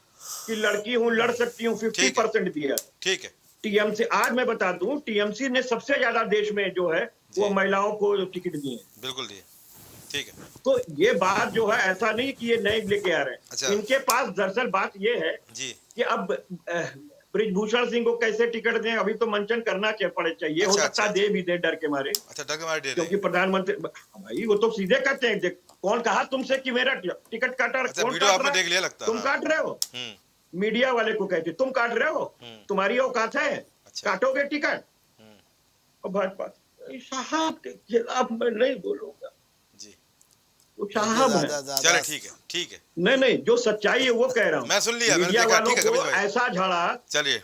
कि लड़की हूं, लड़ सकती हूं, 50% दिया। ठीक है। टीएमसी, आज मैं बता दूं, टीएमसी ने सबसे ज्यादा देश में जो है वो महिलाओं को टिकट दिए। बिल्कुल दिए, ठीक है। तो ये बात जो है, ऐसा नहीं कि ये नए लेके आ रहे हैं। अच्छा। इनके पास दरअसल बात ये है जी कि अब ब्रिजभूषण सिंह को कैसे टिकट दें, अभी तो मंचन करना चाहिए। हो सकता है दे भी दे, डर के मारे। अच्छा, डर के मारे दे, क्योंकि प्रधानमंत्री भाई वो तो सीधे कहते हैं, कौन कहा तुमसे कि मेरा टिकट काटा? अच्छा, वीडियो आपने देख लिया लगता है। तुम काट रहे हो, मीडिया वाले को कहते तुम काट रहे हो, तुम्हारी औकात है? अच्छा। काटोगे टिकट? और भाजपा साहब के खिलाफ मैं नहीं बोलूंगा जी, वो साहब है। चलो ठीक है। नहीं, जो सच्चाई है वो कह रहा हूँ। मैं सुन लिया, मीडिया वालों को ऐसा झाड़ा, चलिए,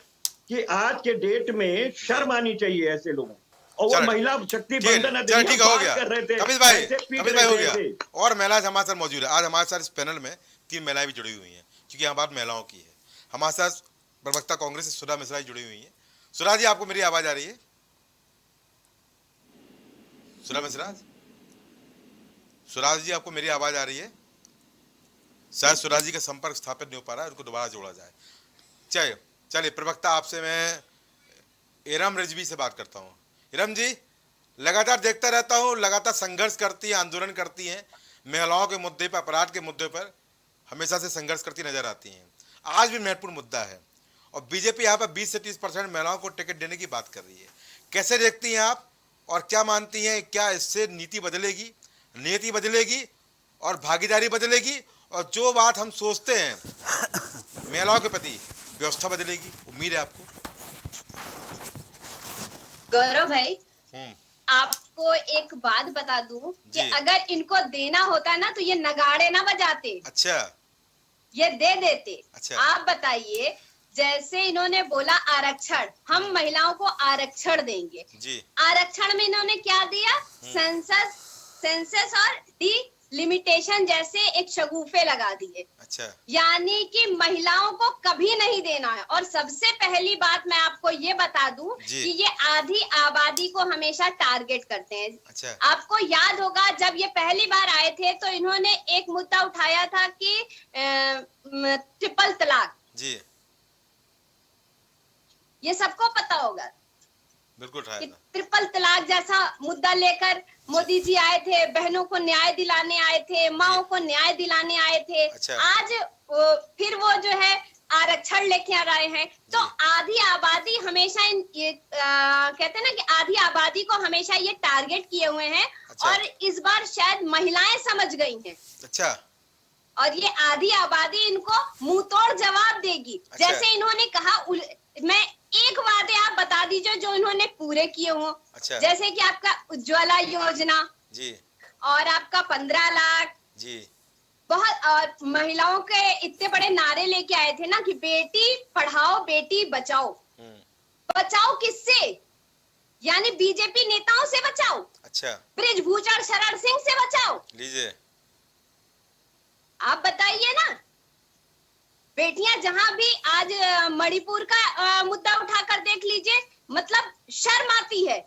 कि आज के डेट में शर्म आनी चाहिए ऐसे लोगों। और वो महिला शक्ति बंधन ठीक हो गया। कर रहे थे, कपिल भाई हो गया। और महिला हमारे साथ मौजूद है। आज हमारे साथ इस पैनल में 3 महिलाएं भी जुड़ी हुई हैं, क्योंकि यहाँ बात महिलाओं की है। हमारे साथ प्रवक्ता कांग्रेस से सुधा मिश्रा जुड़ी हुई है। सुधा जी, आपको मेरी आवाज आ रही है? सुधा मिश्रा, सुराज जी, आपको मेरी आवाज आ रही है? शायद सुराज जी का संपर्क स्थापित नहीं हो पा रहा है, उनको दोबारा जोड़ा जाए। चलिए प्रवक्ता, आपसे मैं इरम रिजवी से बात करता हूँ। इरम जी, लगातार देखता रहता हूँ, लगातार संघर्ष करती है, आंदोलन करती हैं, महिलाओं के मुद्दे पर, अपराध के मुद्दे पर हमेशा से संघर्ष करती नजर आती हैं। आज भी महत्वपूर्ण मुद्दा है और बीजेपी यहाँ पर 20 से 30% महिलाओं को टिकट देने की बात कर रही है। कैसे देखती हैं आप और क्या मानती हैं, क्या इससे नीति बदलेगी, नीति बदलेगी और भागीदारी बदलेगी, और जो बात हम सोचते हैं महिलाओं के प्रति, व्यवस्था बदलेगी? उम्मीद है आपको? गौरव भाई, आपको एक बात बता दूं कि अगर इनको देना होता ना तो ये नगाड़े ना बजाते। अच्छा, ये दे देते। अच्छा। आप बताइए, जैसे इन्होंने बोला आरक्षण, हम महिलाओं को आरक्षण देंगे जी। आरक्षण में इन्होंने क्या दिया? सेंसस और डिलिमिटेशन जैसे एक शगुफे लगा दिए। अच्छा। यानी कि महिलाओं को कभी नहीं देना है। और सबसे पहली बात मैं आपको ये बता दूं कि ये आधी आबादी को हमेशा टारगेट करते हैं। अच्छा। आपको याद होगा जब ये पहली बार आए थे तो इन्होंने एक मुद्दा उठाया था कि ट्रिपल तलाक जी, ये सबको पता होगा। बिल्कुल ट्रिपल तलाक जैसा मुद्दा लेकर मोदी जी आए थे, बहनों को न्याय दिलाने आए थे, माओं को न्याय दिलाने आए थे। अच्छा। आज फिर वो जो है आरक्षण लेके आ रहे हैं। तो आधी आबादी हमेशा कहते हैं ना कि आधी आबादी को हमेशा ये टारगेट किए हुए हैं। अच्छा। और इस बार शायद महिलाएं समझ गई हैं। अच्छा। और ये आधी आबादी इनको मुंह तोड़ जवाब देगी। अच्छा। जैसे इन्होंने कहा, मैं एक वादे आप बता दीजिए जो इन्होंने पूरे किए हों। अच्छा। जैसे कि आपका उज्ज्वला योजना जी, और आपका 15 लाख जी, बहुत। और महिलाओं के इतने बड़े नारे लेके आए थे ना कि बेटी पढ़ाओ बेटी बचाओ। बचाओ किससे? यानी बीजेपी नेताओं से बचाओ। अच्छा। ब्रिजभूषण शरण सिंह से बचाओ। लीजिए, आप बताइए ना। बेटियां जहां भी, आज मणिपुर का मुद्दा उठाकर देख लीजिए, मतलब शर्म आती है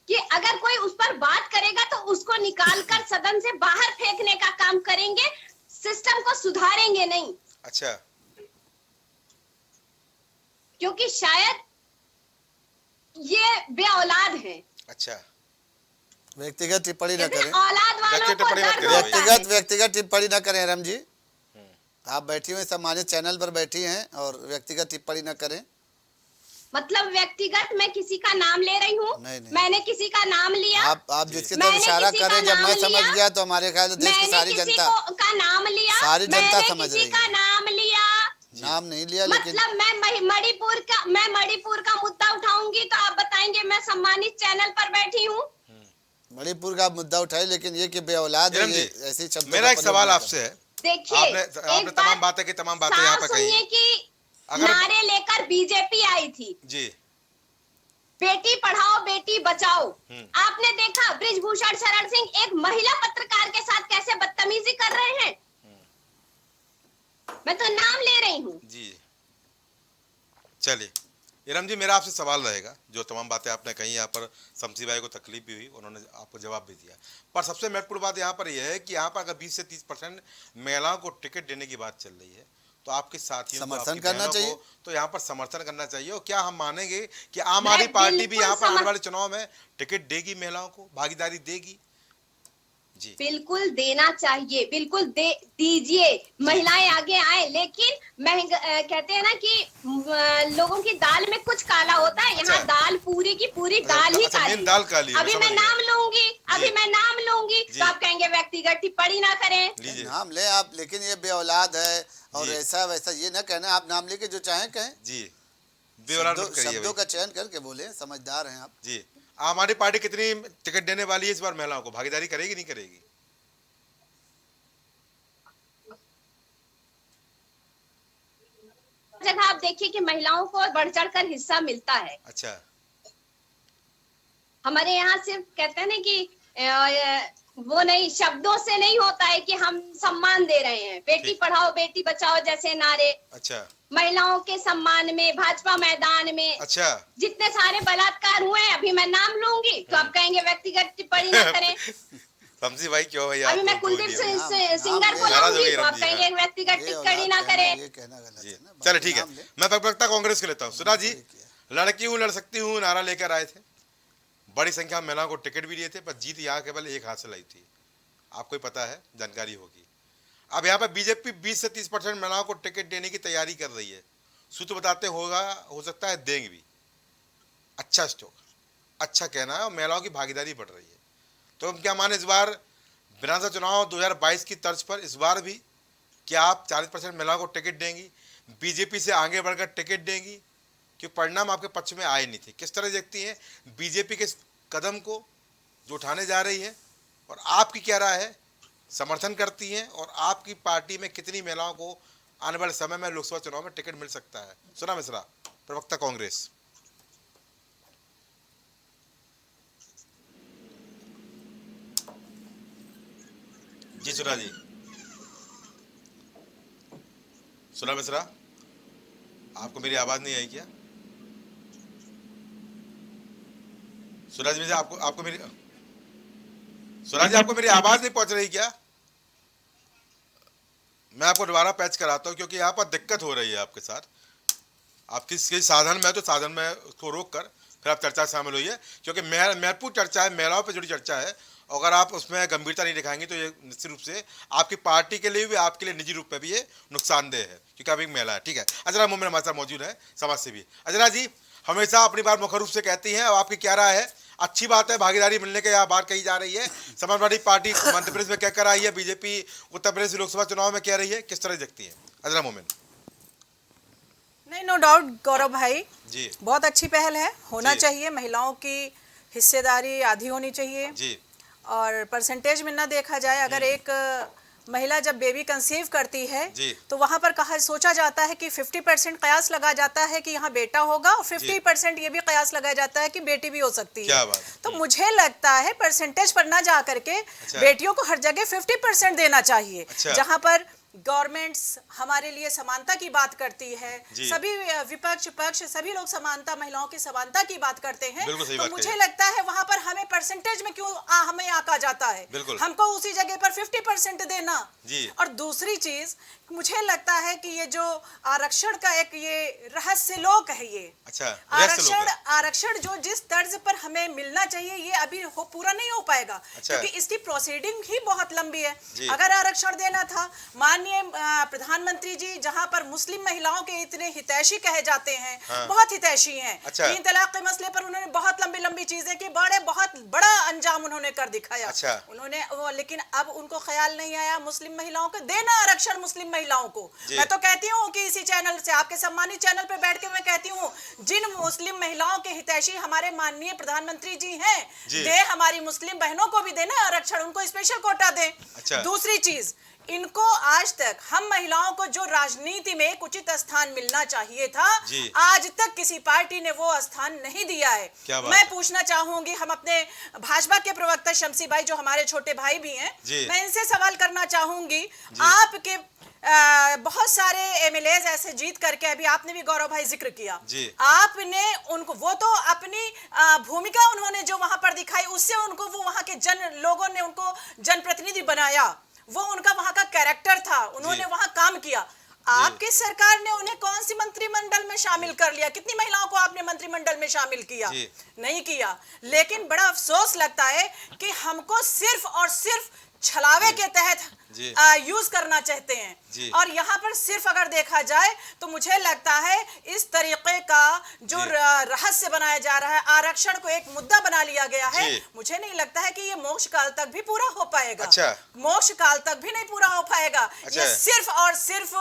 कि अगर कोई उस पर बात करेगा तो उसको निकालकर सदन से बाहर फेंकने का काम करेंगे, सिस्टम को सुधारेंगे नहीं। अच्छा। क्योंकि शायद ये बेऔलाद हैं। अच्छा। व्यक्तिगत टिप्पणी न करें, औलाद वालों को व्यक्तिगत टिप्पणी न करें। राम जी, आप बैठी हुई सम्मानित चैनल पर बैठी हैं और व्यक्तिगत टिप्पणी न करें। मतलब व्यक्तिगत मैं किसी का नाम ले रही हूँ? मैंने किसी का नाम लिया? आप जिसके तरफ इशारा करें, जब मैं समझ गया तो हमारे ख्याल से देश की सारी जनता का नाम लिया, सारी जनता समझ रही है। का नाम लिया नाम नहीं लिया, मतलब मैं मणिपुर का मुद्दा उठाऊंगी तो आप बताएंगे मैं सम्मानित चैनल पर बैठी हूँ। मणिपुर का मुद्दा उठाए, लेकिन ये कि बेऔलाद है, ये ऐसी शब्द। मेरा एक सवाल आपसे है, देखिए आपने तमाम बातें यहाँ पे कही कि नारे लेकर बीजेपी आई थी जी, बेटी पढ़ाओ बेटी बचाओ। आपने देखा बृजभूषण शरण सिंह एक महिला पत्रकार के साथ कैसे बदतमीजी कर रहे हैं। मैं तो नाम ले रही हूँ जी। चलिए इरम जी, मेरा आपसे सवाल रहेगा, जो तमाम बातें आपने कही यहाँ पर शमसी भाई को तकलीफ भी हुई, उन्होंने आपको जवाब भी दिया, पर सबसे महत्वपूर्ण बात यहाँ पर यह है कि यहाँ पर अगर 20 से 30% महिलाओं को टिकट देने की बात चल रही है तो आपके साथियों समर्थन करना चाहिए, तो यहाँ पर समर्थन करना चाहिए। और क्या हम मानेंगे कि आम आदमी पार्टी भी यहाँ पर आने वाले चुनाव में टिकट देगी, महिलाओं को भागीदारी देगी? जी बिल्कुल देना चाहिए, बिल्कुल दीजिए, महिलाएं आगे आए। लेकिन कहते हैं ना कि लोगों की दाल में कुछ काला होता है, यहाँ दाल पूरी की पूरी दाल ही काली। अभी मैं नाम लूंगी तो आप कहेंगे व्यक्तिगत टिप्पणी ना करें। नाम ले आप, लेकिन ये बेऔलाद है और ऐसा वैसा ये ना कहना, आप नाम लेके जो चाहें कहें जी, शब्दों का चयन करके बोले, समझदार हैं आप जी। आम आदमी पार्टी कितनी टिकट देने वाली है इस बार महिलाओं को, भागीदारी करेगी नहीं करेगी? जगह आप देखिए कि महिलाओं को बढ़ चढ़ कर हिस्सा मिलता है। अच्छा, हमारे यहाँ सिर्फ कहते हैं ना कि वो नहीं, शब्दों से नहीं होता है कि हम सम्मान दे रहे हैं, बेटी पढ़ाओ बेटी बचाओ जैसे नारे। अच्छा, महिलाओं के सम्मान में भाजपा मैदान में अच्छा जितने सारे बलात्कार हुए हैं, अभी मैं नाम लूंगी तो आप कहेंगे व्यक्तिगत टिप्पणी ना करें। शमसी भाई क्यों भैया? अभी मैं कुलदीप सिंगर को लाऊंगी तो आप कहेंगे व्यक्तिगत टिप्पणी ना करें। चलो ठीक है, मैं प्रवक्ता कांग्रेस के लेता हूँ। सुधा जी, लड़की हूँ लड़ सकती हूँ नारा लेकर आए थे, बड़ी संख्या में महिलाओं को टिकट भी दिए थे, पर जीत यहाँ केवल एक हासिल आई थी, आपको ही पता है, जानकारी होगी। अब यहाँ पर बीजेपी 20 से 30% महिलाओं को टिकट देने की तैयारी कर रही है। सूत्र बताते हो सकता है देंगे भी। अच्छा स्टोक, अच्छा कहना है, और महिलाओं की भागीदारी बढ़ रही है। तो हम क्या माने, इस बार विधानसभा चुनाव 2022 की तर्ज पर इस बार भी क्या आप 40% महिलाओं को टिकट देंगी, बीजेपी से आगे बढ़कर टिकट देंगी? क्योंकि परिणाम आपके पक्ष में आए नहीं थे। किस तरह देखती हैं बीजेपी के कदम को जो उठाने जा रही है, और आपकी क्या राय है? समर्थन करती हैं, और आपकी पार्टी में कितनी महिलाओं को आने वाले समय में लोकसभा चुनाव में टिकट मिल सकता है? सुना मिश्रा, प्रवक्ता कांग्रेस। जी सुना जी, सुना मिश्रा, आपको मेरी आवाज नहीं आई क्या? सूरज मिश्रा, आपको मेरी सूरज जी, आपको मेरी आवाज नहीं पहुंच रही क्या? मैं आपको दोबारा पैच कराता हूं, क्योंकि यहाँ पर दिक्कत हो रही है आपके साथ। आप किस साधन में, तो साधन में उसको रोक कर फिर आप चर्चा शामिल होइए, क्योंकि महत्वपूर्ण चर्चा है, महिलाओं पर जुड़ी चर्चा है। अगर आप उसमें गंभीरता नहीं दिखाएंगे तो ये निश्चित रूप से आपकी पार्टी के लिए भी, आपके लिए निजी रूप में भी ये नुकसानदेह है, क्योंकि आप एक महिला है। ठीक है, अजरा मोमिन हमारे साथ मौजूद है, समाज सेवी। अजरा जी, हमेशा अपनी बात मुख्य रूप से कहती हैं, और आपकी क्या राय है? अच्छी बात है भागीदारी मिलने के, यहाँ बात कही जा रही है। समाजवादी पार्टी मध्य प्रदेश में क्या कर आई है, बीजेपी उत्तर प्रदेश लोकसभा चुनाव में कह रही है, किस तरह देखती है अजरा मोमिन? नहीं, नो डाउट गौरव भाई जी, बहुत अच्छी पहल है, होना चाहिए। महिलाओं की हिस्सेदारी आधी होनी चाहिए जी, और परसेंटेज में ना देखा जाए, अगर एक महिला जब बेबी कंसीव करती है तो वहां पर सोचा जाता है कि 50% कयास लगा जाता है कि यहाँ बेटा होगा, और 50% ये भी कयास लगाया जाता है कि बेटी भी हो सकती है। तो मुझे लगता है परसेंटेज पर ना जा करके बेटियों को हर जगह 50% देना चाहिए। जहां पर गवर्नमेंट्स हमारे लिए समानता की बात करती है, सभी विपक्ष पक्ष सभी लोग समानता, महिलाओं की समानता की बात करते हैं, तो मुझे लगता है वहां पर हमें परसेंटेज में क्यों हमें आका जाता है, हमको उसी जगह पर 50% देना। और दूसरी चीज मुझे लगता है कि ये जो आरक्षण का एक ये रहस्य लोक है, ये आरक्षण जो जिस तर्ज पर हमें मिलना चाहिए ये अभी पूरा नहीं हो पाएगा, क्योंकि इसकी प्रोसीडिंग ही बहुत लंबी है। अगर आरक्षण देना था, मान माननीय प्रधानमंत्री जी जहां पर मुस्लिम महिलाओं के इतने हितैषी कहे जाते हैं, बहुत हितैषी हैं। 3 तलाक के मसले पर उन्होंने बहुत लंबी लंबी चीजें की, बहुत बड़ा अंजाम उन्होंने कर दिखाया। उन्होंने लेकिन अब उनको ख्याल नहीं आया मुस्लिम महिलाओं को देना आरक्षण, मुस्लिम महिलाओं को। मैं तो कहती हूँ कि इसी चैनल से, आपके सम्मानित चैनल पे बैठ के मैं कहती हूँ, जिन मुस्लिम महिलाओं के हितैषी हमारे माननीय प्रधानमंत्री जी हैं, दे हमारी मुस्लिम बहनों को भी देना आरक्षण, उनको स्पेशल कोटा दें। दूसरी चीज, इनको आज तक हम महिलाओं को जो राजनीति में एक उचित स्थान मिलना चाहिए था, आज तक किसी पार्टी ने वो स्थान नहीं दिया है। मैं पूछना चाहूंगी, हम अपने भाजपा के प्रवक्ता शमसी भाई जो हमारे छोटे भाई भी हैं, मैं इनसे सवाल करना चाहूंगी, आपके बहुत सारे एमएलएज ऐसे जीत करके, अभी आपने भी गौरव भाई जिक्र किया, आपने उनको, वो तो अपनी भूमिका उन्होंने जो वहां पर दिखाई, उससे उनको वो वहां के लोगों ने उनको जनप्रतिनिधि बनाया, वो उनका वहां का कैरेक्टर था, उन्होंने वहां काम किया। आपकी सरकार ने उन्हें कौन सी मंत्रिमंडल में शामिल कर लिया? कितनी महिलाओं को आपने मंत्रिमंडल में शामिल किया? नहीं किया। लेकिन बड़ा अफसोस लगता है कि हमको सिर्फ और सिर्फ छलावे के तहत यूज करना चाहते हैं। और यहाँ पर सिर्फ अगर देखा जाए तो मुझे लगता है इस तरीके का जो रहस्य बनाया जा रहा है, आरक्षण को एक मुद्दा बना लिया गया है, मुझे नहीं लगता है कि ये मोक्ष काल तक भी पूरा हो पाएगा। मोक्ष काल तक भी नहीं पूरा हो पाएगा। ये सिर्फ और सिर्फ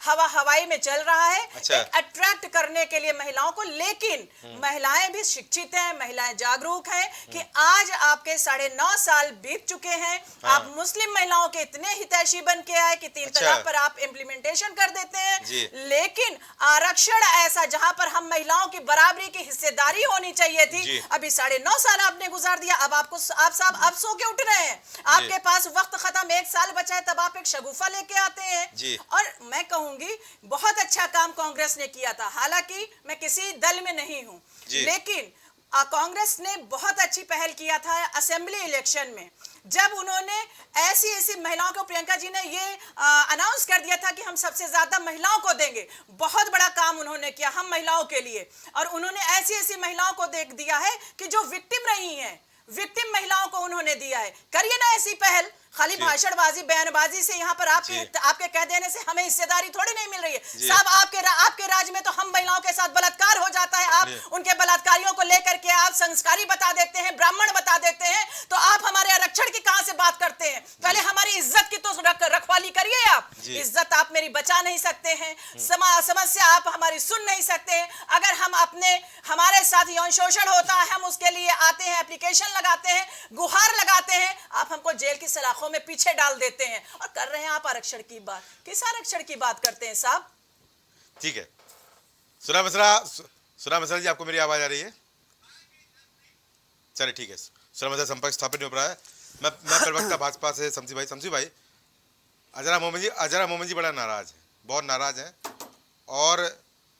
हवाई में चल रहा है, एक अट्रैक्ट करने के लिए महिलाओं को। लेकिन महिलाएं भी शिक्षित हैं, महिलाएं जागरूक हैं कि आज आपके 9.5 साल बीत चुके हैं, आप मुस्लिम महिलाओं के इतने हितैषी बन के आए कि 3 तलाक पर आप इम्प्लीमेंटेशन कर देते हैं। लेकिन आरक्षण ऐसा जहां पर हम महिलाओं की बराबरी की हिस्सेदारी होनी चाहिए थी, अभी 9.5 साल आपने गुजार दिया। अब आप साहब अब सो के उठ रहे हैं, आपके पास वक्त खत्म, 1 साल बचा है, तब आप एक शगुफा लेके आते हैं। और मैं कहूंगी बहुत अच्छा काम कांग्रेस ने किया था, हालांकि मैं किसी दल में नहीं हूं, लेकिन कांग्रेस ने बहुत अच्छी पहल किया था असेंबली इलेक्शन में, जब उन्होंने ऐसी महिलाओं को, प्रियंका जी ने ये अनाउंस कर दिया था कि हम सबसे ज्यादा महिलाओं को देंगे। बहुत बड़ा काम उन्होंने किया हम महिलाओं के लिए, और उन्होंने ऐसी महिलाओं को देख दिया है कि जो विक्टिम रही हैं, विक्टिम महिलाओं को उन्होंने दिया है। करिए ना ऐसी पहल, खाली भाषणबाजी बयानबाजी से यहाँ पर आपके कह देने से हमें हिस्सेदारी थोड़ी नहीं मिल रही है। साहब आपके राज्य में तो हम महिलाओं के साथ बलात्कार हो जाता है, आप उनके बलात्कारियों को लेकर के आप संस्कारी बता देते हैं, ब्राह्मण बता देते हैं, तो आप हमारे आरक्षण की कहां से बात करते हैं? पहले हमारी इज्जत की तो रखवाली करिए। आप इज्जत आप मेरी बचा नहीं सकते हैं, समस्या आप हमारी सुन नहीं सकते हैं। अगर हम हमारे साथ यौन शोषण होता है, हम उसके लिए आते हैं, एप्लीकेशन लगाते हैं, गुहार लगाते हैं, आप हमको जेल की सलाखों में पीछे डाल देते हैं, और कर रहे हैं आप आरक्षण की बात। किस आरक्षण की बात करते हैं साहब? ठीक है, सुना मिश्रा जी, आपको मेरी आवाज आ रही है? चलिए ठीक है, सुना मिश्रा संपर्क स्थापित हो रहा है। मैं प्रवक्ता भाजपा से शमसी भाई, अजरा मोहम्मद जी बड़ा नाराज है, बहुत नाराज है, और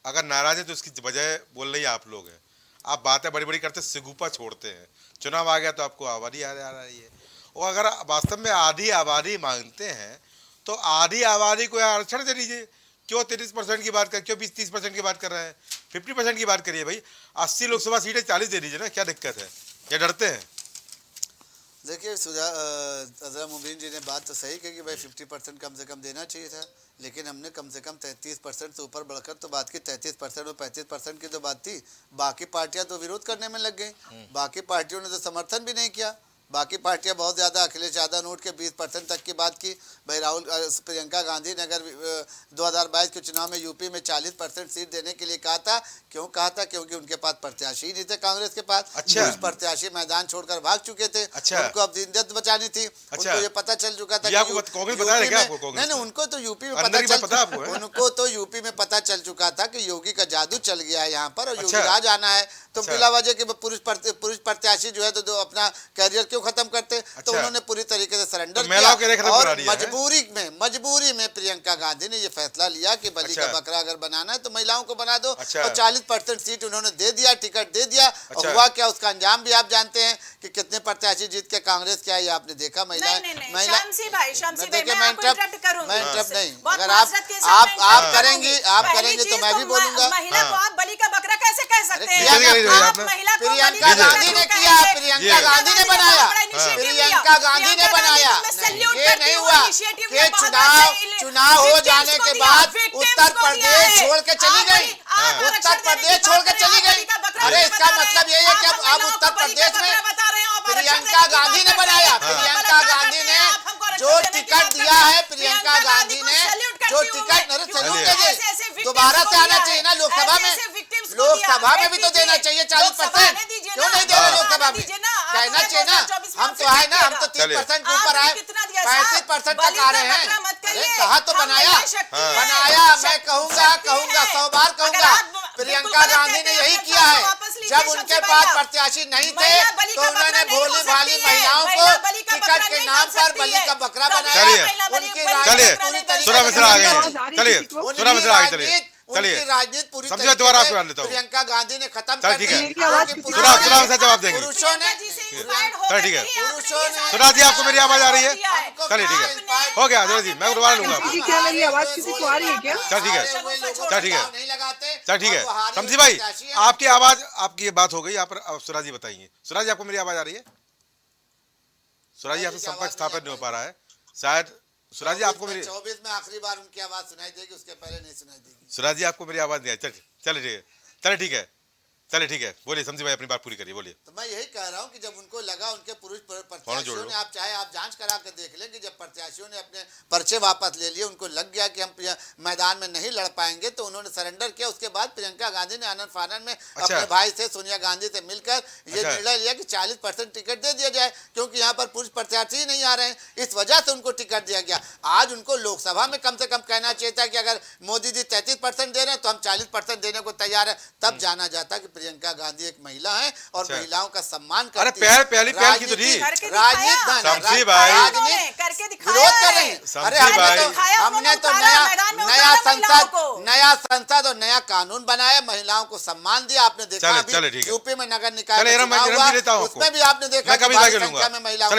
अगर नाराज है तो उसकी वजह बोल रही है आप लोग हैं। आप बातें बड़ी बड़ी करते सिगुपा छोड़ते हैं, चुनाव आ गया तो आपको आबादी आ रही है। और अगर वास्तव में आधी आबादी मांगते हैं तो आधी आबादी को आरक्षण दे दीजिए। क्यों 33% की बात कर, क्यों 20-30% की बात कर रहे हैं? 50% की बात करिए भाई। 80 लोकसभा सीटें 40 दे दीजिए ना, क्या दिक्कत है? क्या डरते हैं? देखिए अजरा मुबीन जी ने बात तो सही कही कि भाई 50% कम से कम देना चाहिए था, लेकिन हमने कम से कम 33% से ऊपर बढ़कर तो बात की। 33% और 35% की तो बात थी। बाकी पार्टियां तो विरोध करने में लग गई, बाकी पार्टियों ने तो समर्थन भी नहीं किया। बाकी पार्टियां बहुत ज़्यादा, अखिलेश यादव नोट के 20% तक की बात की। भाई प्रियंका गांधी ने अगर 2022 के चुनाव में यूपी में 40% सीट देने के लिए कहा था। क्यों कहा था? क्योंकि उनके पास प्रत्याशी नहीं थे कांग्रेस के पास। कुछ प्रत्याशी मैदान छोड़कर भाग चुके थे। उनको अब जिंदत बचानी थी। उनको ये पता चल चुका था नहीं, उनको तो यूपी में पता चल चुका था कि योगी का जादू चल गया है यहाँ पर, और योगी राज आना है। तो बिला वजह के पुरुष प्रत्याशी जो है तो अपना कैरियर क्यों खत्म करते? तो उन्होंने पूरी तरीके से सरेंडर किया, और मजबूरी में प्रियंका गांधी ने ये फैसला लिया कि बलि का बकरा अगर बनाना है तो महिलाओं को बना दो। और 40% सीट उन्होंने दे दिया, टिकट दे दिया। और हुआ क्या, उसका अंजाम भी आप जानते हैं कि कितने प्रत्याशी जीत के कांग्रेस के आए, आपने देखा। महिला अगर आप करेंगे तो मैं भी बोलूंगा। महिला को आप बलि का बकरा कैसे कह सकते करते हैं। आप महिला को प्रियंका गांधी ने किया, प्रियंका गांधी ने बनाया, प्रियंका गांधी ने बनाया। ये नहीं हुआ कि चुनाव हो जाने के बाद उत्तर प्रदेश छोड़ के चली गई, उत्तर प्रदेश छोड़ के चली गई। अरे इसका मतलब यही है कि अब उत्तर प्रदेश में प्रियंका गांधी ने बनाया, प्रियंका गांधी ने जो टिकट दिया है, प्रियंका गांधी ने जो टिकट दोबारा से आना चाहिए ना लोकसभा में, लोकसभा में भी तो देना चाहिए 40%, क्यों नहीं दे रहे लोकसभा में? कहना चाहिए ना, हम तो आए ना, हम तो 30% के ऊपर आए, 35% तक आ रहे हैं। अरे कहा तो बनाया, बनाया। मैं कहूंगा 100 बार कहूंगा, प्रियंका गांधी ने यही किया है। जब उनके पास प्रत्याशी नहीं थे तो उन्होंने भोली भाली महिलाओं को टिकट के नाम पर बलि का बकरा बनाया। उनकी राजनीति पूरी प्रियंका गांधी ने खत्म कर दी। जवाब देंगे पुरुषों ने, ठीक है सुधा जी, आपको मेरी आवाज आ रही है? चलिए ठीक है, हो गया जी, मैं दोबारा लूंगा। क्या मेरी आवाज किसी को आ रही है क्या? चल ठीक है, चल ठीक है, चल ठीक है। समझी भाई, आपकी आवाज, आपकी ये बात हो गई। यहाँ पर सुधा जी बताइए, सुधा जी आपको मेरी आवाज आ रही है? सुधा जी आपसे संपर्क स्थापित नहीं हो पा रहा है शायद। सुधा जी आपको मेरी 24 में आखिरी बार उनकी आवाज सुनाई देगी, उसके पहले नहीं सुनाई देगी। सुधा जी आपको मेरी आवाज नहीं आई? चले ठीक है, चले ठीक है, चले ठीक है, बोलिए समझी भाई, अपनी बात पूरी करिए, बोलिए। तो मैं यही कह रहा हूँ कि जब उनको लगा, उनके पुरुष प्रत्याशियों ने, आप चाहे आप जांच करा कर देख लें कि जब प्रत्याशियों ने अपने पर्चे वापस ले लिए, उनको लग गया कि हम मैदान में नहीं लड़ पाएंगे, तो उन्होंने सरेंडर किया। उसके बाद प्रियंका गांधी ने आनंद फानन में अपने भाई से, सोनिया गांधी से मिलकर ये निर्णय लिया कि 40% टिकट दे दिया जाए, क्योंकि यहाँ पर पुरुष प्रत्याशी ही नहीं आ रहे हैं। इस वजह से उनको टिकट दिया गया। आज उनको लोकसभा में कम से कम कहना चाहिए था कि अगर मोदी जी 33% दे रहे हैं तो हम 40% देने को तैयार है। तब जाना जाता कि प्रियंका गांधी एक महिला है और महिलाओं का सम्मान करती है। पहली पहल की तो थी राजनीति भाई, विरोध कर रहे हैं। अरे हमने तो नया संसद और नया कानून बनाया, महिलाओं को सम्मान दिया। आपने देखा अभी यूपी में नगर निकाय उसमें भी आपने देखा संख्या में महिलाओं।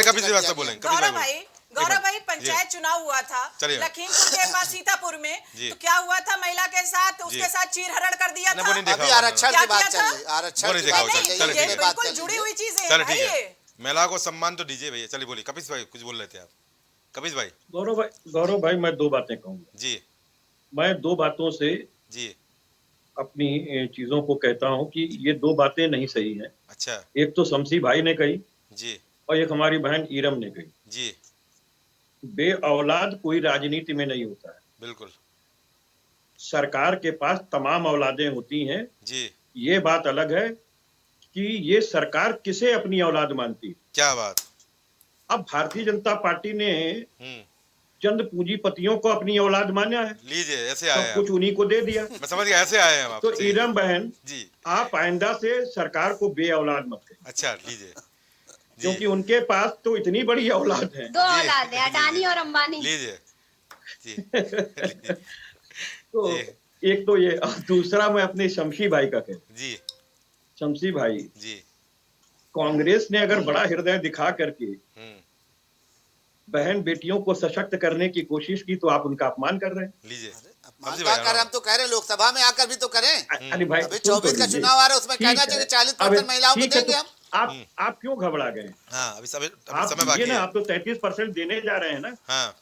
गौरव भाई, पंचायत चुनाव हुआ था लखीमपुर के पास सीतापुर में, तो क्या हुआ था महिला के साथ? उसके साथ चीरहरण कर दिया था। अभी आरक्षण की बात चल रही, आरक्षण की बात चल रही है, बिल्कुल जुड़ी हुई चीजें हैं। महिला को सम्मान तो दीजिए भैया। चलिए बोलिए, कपिश भाई कुछ बोल रहे थे आप। कपिश भाई। गौरव भाई, मैं 2 बातें कहूंगा जी। मैं 2 बातों से जी अपनी चीजों को कहता हूं कि ये 2 बातें नहीं सही हैं। अच्छा। एक तो शमसी भाई ने कही जी, और एक हमारी बहन ईरम ने कही जी। बे औलाद कोई राजनीति में नहीं होता है। बिल्कुल। सरकार के पास तमाम औलादें होती हैं जी। ये बात अलग है कि ये सरकार किसे अपनी औलाद मानती है। क्या बात। अब भारतीय जनता पार्टी ने चंद पूंजीपतियों को अपनी औलाद माना है। लीजिए, ऐसे आए हैं, कुछ उन्हीं को दे दिया। मैं समझ गया, ऐसे आए हैं आप। तो ईरम बहन जी, आप आइंदा से सरकार को बे औलाद मत कहिए। अच्छा, लीजिए, क्योंकि उनके पास तो इतनी बड़ी औलाद है, 2 औलाद है, अडानी और अंबानी। लीजिए जी। तो एक तो ये, दूसरा मैं अपने शमशी भाई का कहूँ जी। शमशी भाई जी, कांग्रेस ने अगर बड़ा हृदय दिखा करके बहन बेटियों को सशक्त करने की कोशिश की तो आप उनका अपमान कर रहे हैं। लीजिए, हम तो कह रहे हैं लोकसभा में आकर भी तो करें। अरे भाई, अभी 24 का चुनाव आ रहा है, उसमें कहना चाहिए 40% महिलाओं को देंगे हम। आप क्यों घबरा गए? हाँ, अभी समय बाकी है ना। आप तो 33% देने जा रहे हैं ना। हाँ,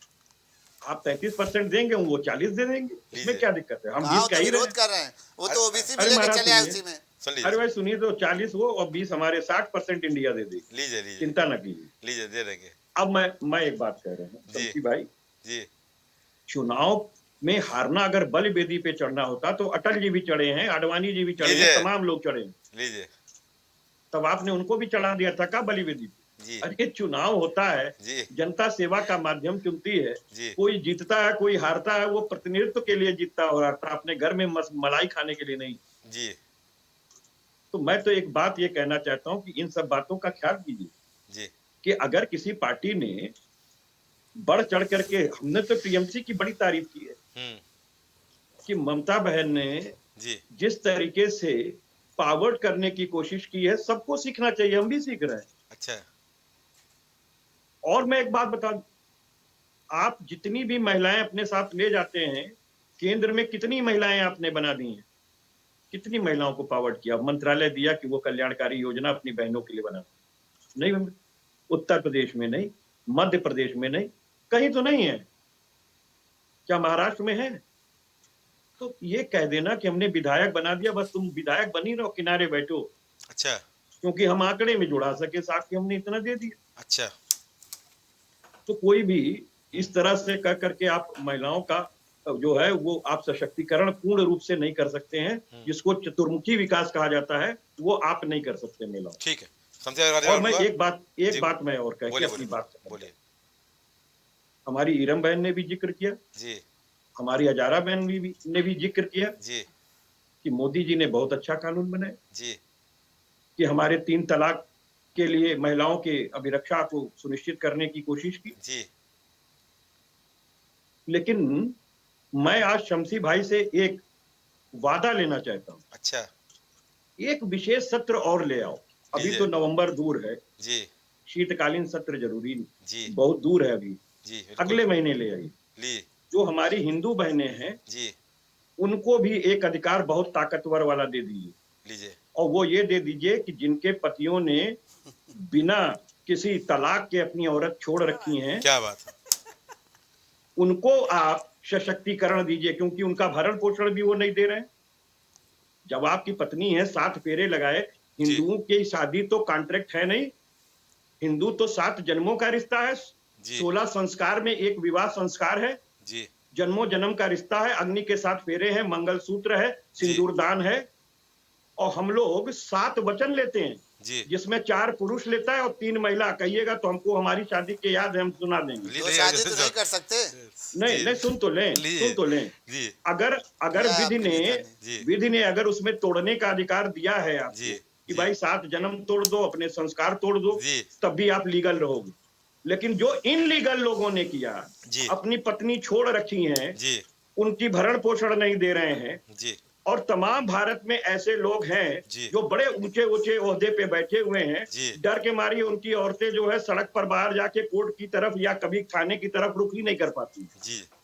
आप 33% देंगे, वो 40 दे देंगे, इसमें क्या दिक्कत है? हम जीत विरोध कर रहे हैं, वो तो ओबीसी में लेके चले आए उसी में। अरे भाई सुनिए, तो 40 वो और 20 हमारे, 60% इंडिया दे देगी। लीजिए लीजिए, चिंता न कीजिए, लीजिए, दे देंगे। अब मैं एक बात कह रहा हूँ शमशी भाई जी, चुनाव में हारना अगर बल बेदी पे चढ़ना होता तो अटल जी भी चढ़े हैं, आडवाणी जी भी चढ़े हैं, तमाम लोग चढ़े हैं। लीजिए, तब आपने उनको भी चढ़ा दिया था का बलि बेदी पे? अरे चुनाव होता है, जनता सेवा का माध्यम चुनती है, कोई जीतता है कोई हारता है, वो प्रतिनिधित्व के लिए जीतता और हारता, अपने घर में मलाई खाने के लिए नहीं जी। तो मैं तो एक बात ये कहना चाहता हूँ कि इन सब बातों का ख्याल कीजिए जी, कि अगर किसी पार्टी ने बढ़ चढ़ करके, हमने तो टीएमसी की बड़ी तारीफ की है कि ममता बहन ने जिस तरीके से पावर्ड करने की कोशिश की है, सबको सीखना चाहिए, हम भी सीख रहे हैं। अच्छा। और मैं एक बात बता दूं, आप जितनी भी महिलाएं अपने साथ ले जाते हैं, केंद्र में कितनी महिलाएं आपने बना दी हैं? कितनी महिलाओं को पावर्ड किया, मंत्रालय दिया कि वो कल्याणकारी योजना अपनी बहनों के लिए बना, नहीं, उत्तर प्रदेश में नहीं, मध्य प्रदेश में नहीं, कहीं तो नहीं है, क्या महाराष्ट्र में है? तो ये कह देना कि हमने विधायक बना दिया, बस तुम विधायक बनी रहो, किनारे बैठो, अच्छा, क्योंकि हम आंकड़े में जुड़ा सके साथ कि हमने इतना दे दिया। अच्छा, तो कोई भी इस तरह से कह करके आप महिलाओं का जो है वो आप सशक्तिकरण पूर्ण रूप से नहीं कर सकते हैं, जिसको चतुर्मुखी विकास कहा जाता है, वो आप नहीं कर सकते महिलाओं। ठीक है, और मैं एक बात मैं और कह के अपनी बात बोलिए। हमारी ईरम बहन ने भी जिक्र किया जी, हमारी हजारा बहन ने भी जिक्र किया जी कि मोदी जी ने बहुत अच्छा कानून बनाया जी, कि हमारे 3 तलाक के लिए महिलाओं के अभिरक्षा को सुनिश्चित करने की कोशिश की जी। लेकिन मैं आज शमसी भाई से एक वादा लेना चाहता हूँ। अच्छा, एक विशेष सत्र और ले आओ, अभी तो नवंबर दूर है जी, शीतकालीन सत्र जरूरी जी, बहुत दूर है अभी जी, अगले महीने ले आइए। जो हमारी हिंदू बहनें हैं जी, उनको भी एक अधिकार बहुत ताकतवर वाला दे दीजिए, और वो ये दे दीजिए कि जिनके पतियों ने बिना किसी तलाक के अपनी औरत छोड़ रखी हैं, क्या बात है, उनको आप सशक्तिकरण दीजिए, क्योंकि उनका भरण पोषण भी वो नहीं दे रहे हैं। जब आपकी पत्नी है 7 फेरे लगाए, हिंदुओं की शादी तो कॉन्ट्रैक्ट है नहीं, हिंदू तो 7 जन्मों का रिश्ता है, 16 संस्कार में एक विवाह संस्कार है, जन्मों जन्म का रिश्ता है, अग्नि के 7 फेरे हैं, मंगलसूत्र है, सिंदूरदान है, और हम लोग 7 वचन लेते हैं जिसमें 4 पुरुष लेता है और 3 महिला। कहिएगा तो हमको हमारी शादी के याद है, हम सुना देंगे। तो शादी तो नहीं कर सकते। नहीं, सुन तो लें। अगर विधि ने अगर उसमें तोड़ने का अधिकार दिया है आपको कि भाई 7 जन्म तोड़ दो, अपने संस्कार तोड़ दो, तब भी आप लीगल रहोगे। लेकिन जो इनलीगल लोगों ने किया, अपनी पत्नी छोड़ रखी हैं, उनकी भरण पोषण नहीं दे रहे हैं, और तमाम भारत में ऐसे लोग हैं जो बड़े ऊंचे ऊंचे ओहदे पे बैठे हुए हैं, डर के मारी उनकी औरतें जो है सड़क पर बाहर जाके कोर्ट की तरफ या कभी खाने की तरफ रुख ही नहीं कर पाती।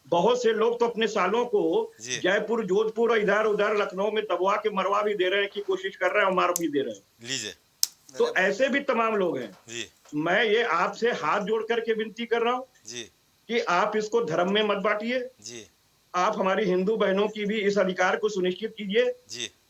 बहुत से लोग तो अपने सालों को जयपुर, जोधपुर, इधर उधर लखनऊ में दबवा के मरवा भी दे रहे हैं, की कोशिश कर रहे हैं और मार भी दे रहे हैं। लीजिए, तो ऐसे भी तमाम लोग हैं। मैं ये आपसे हाथ जोड़ करके विनती कर रहा हूँ कि आप इसको धर्म में मत बांटिए, आप हमारी हिंदू बहनों की भी इस अधिकार को सुनिश्चित कीजिए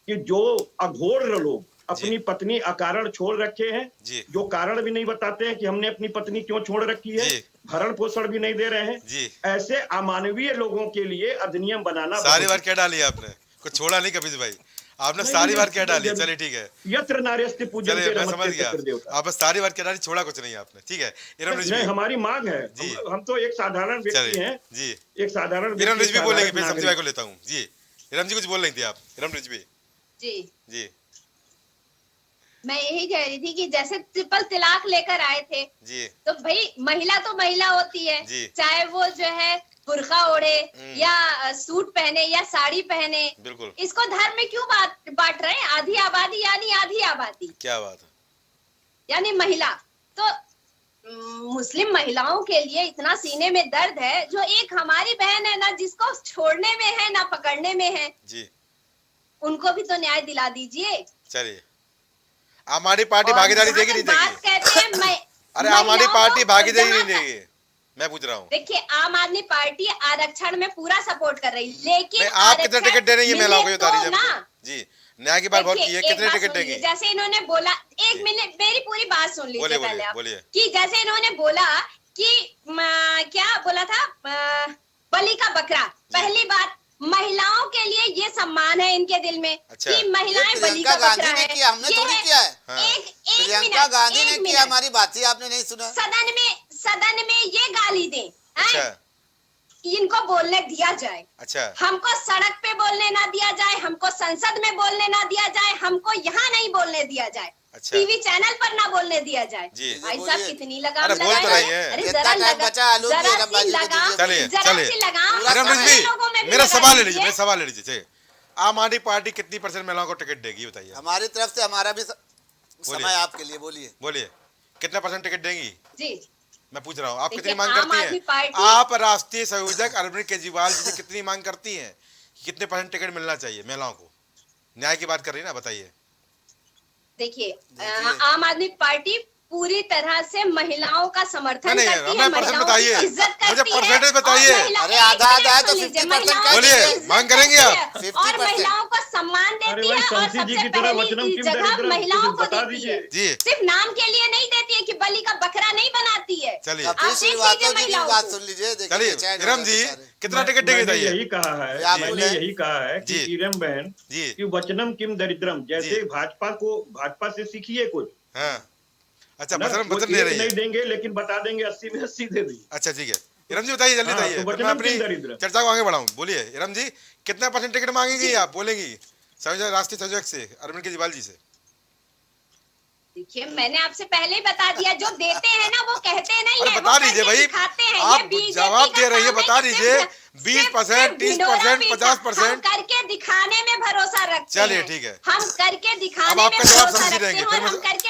कि जो अघोर लोग अपनी पत्नी अकारण छोड़ रखे हैं, जो कारण भी नहीं बताते हैं कि हमने अपनी पत्नी क्यों छोड़ रखी है, भरण पोषण भी नहीं दे रहे हैं, ऐसे अमानवीय लोगों के लिए अधिनियम बनाना। सारी बार क्या डाली आपने, कुछ छोड़ा नहीं कभी भाई, आपने सारी बार क्या डाली। चलिए ठीक है, यत्र नार्यस्ति पूज्यते, मैं समझ गया, आप सारी बार क्या डाली, छोड़ा कुछ नहीं आपने। ठीक है, नहीं, हमारी मांग है, हम तो एक साधारण व्यक्ति हैं जी, एक साधारण इरम रिजवी बोलेंगे, फिर शमसी भाई को लेता हूँ जी। इरम जी कुछ बोल रही थी आप, इरम रिजवी जी। मैं यही कह रही थी कि जैसे ट्रिपल तलाक लेकर आए थे जी, तो भाई महिला तो महिला होती है, चाहे वो जो है बुर्का ओढ़े या सूट पहने या साड़ी पहने, बिल्कुल। इसको धर्म में क्यों बांट रहे हैं? आधी आबादी यानी आधी आबादी, क्या बात है, यानी महिला तो मुस्लिम महिलाओं के लिए इतना सीने में दर्द है, जो एक हमारी बहन है ना, जिसको छोड़ने में है ना पकड़ने में है जी, उनको भी तो न्याय दिला दीजिए। चलिए, आम आदमी पार्टी भागीदारी देगी नहीं देगी? बात कहते हैं अरे आम आदमी पार्टी भागीदारी नहीं देगी, मैं पूछ रहा हूँ। देखिए, आम आदमी पार्टी आरक्षण में पूरा सपोर्ट कर रही, लेकिन आप कितने टिकट दे रही है महिलाओं को, बता दीजिए जी। न्याय की बात बहुत की है, कितने टिकट देंगे? जैसे इन्होंने बोला, एक मिनट मेरी पूरी बात सुन लीजिए पहले आप, कि जैसे इन्होंने बोला कि क्या बोला था, बलि का बकरा। पहली बात, महिलाओं के लिए ये सम्मान है इनके दिल में कि महिलाएं बलि का बकरा है। हमने थोड़ी किया है, प्रियंका गांधी ने किया, हमारी बात ही आपने नहीं सुना। सदन में ये गाली दें, इनको बोलने दिया जाए। अच्छा, हमको सड़क पे बोलने ना दिया जाए, हमको संसद में बोलने ना दिया जाए, हमको यहाँ नहीं बोलने दिया जाए, अच्छा, टीवी चैनल पर ना बोलने दिया जाए। भाई साहब कितनी लगाम लगाए, अरे जरा मेरा सवाल ले लीजिए, आम आदमी पार्टी कितनी % महिलाओं को टिकट देगी बताइए? हमारी तरफ से हमारा भी समय आपके लिए, बोलिए कितना % टिकट देंगी जी? मैं पूछ रहा हूँ, आप कितनी मांग करती हैं? आप राष्ट्रीय संयोजक अरविंद केजरीवाल जी से कितनी मांग करती हैं, कितने % टिकट मिलना चाहिए महिलाओं को? न्याय की बात कर रही है ना, बताइए। देखिए आम आदमी पार्टी पूरी तरह से महिलाओं का समर्थन करती है, महिलाओं की इज्जत करती है। परसेंटेज बताइए। अरे आधा है तो 50% बोलिए, मांग करेंगे आप? और महिलाओं को सम्मान देती है, और सबसे पहली जगह महिलाओं को देती है। जी, सिर्फ नाम के लिए नहीं देती है कि बलि का बकरा नहीं बनाती है। चलिए बात सुन लीजिए। चलिए इरम जी, कितना टिकट देंगे? बताइए। यही कहा है, मैंने यही कहा है कि इरम बहन कि वचनम किम दरिद्रम, जैसे भाजपा से सीखिए कुछ। हाँ, अच्छा, वचन दे रही है। नहीं देंगे लेकिन बता देंगे 80 में 80 दे दी। अच्छा ठीक है, इरम जी बताइए, जल्दी बताइए, मैं अपनी चर्चा को आगे बढ़ाऊं। बोलिए इरम जी, कितना % टिकट मांगेंगी आप, बोलेंगी राष्ट्रीय संयोजक से, अरविंद केजरीवाल जी से? देखिए मैंने आपसे पहले ही बता दिया, जो देते हैं ना वो कहते नहीं है, बता दीजिए भाई, आप जवाब दे रही है, बता दीजिए। 20%, 30%, 50% करके दिखाने में भरोसा रखते हैं। चलिए ठीक है, हम करके दिखाने अब आपका जवाब समझी में देंगे,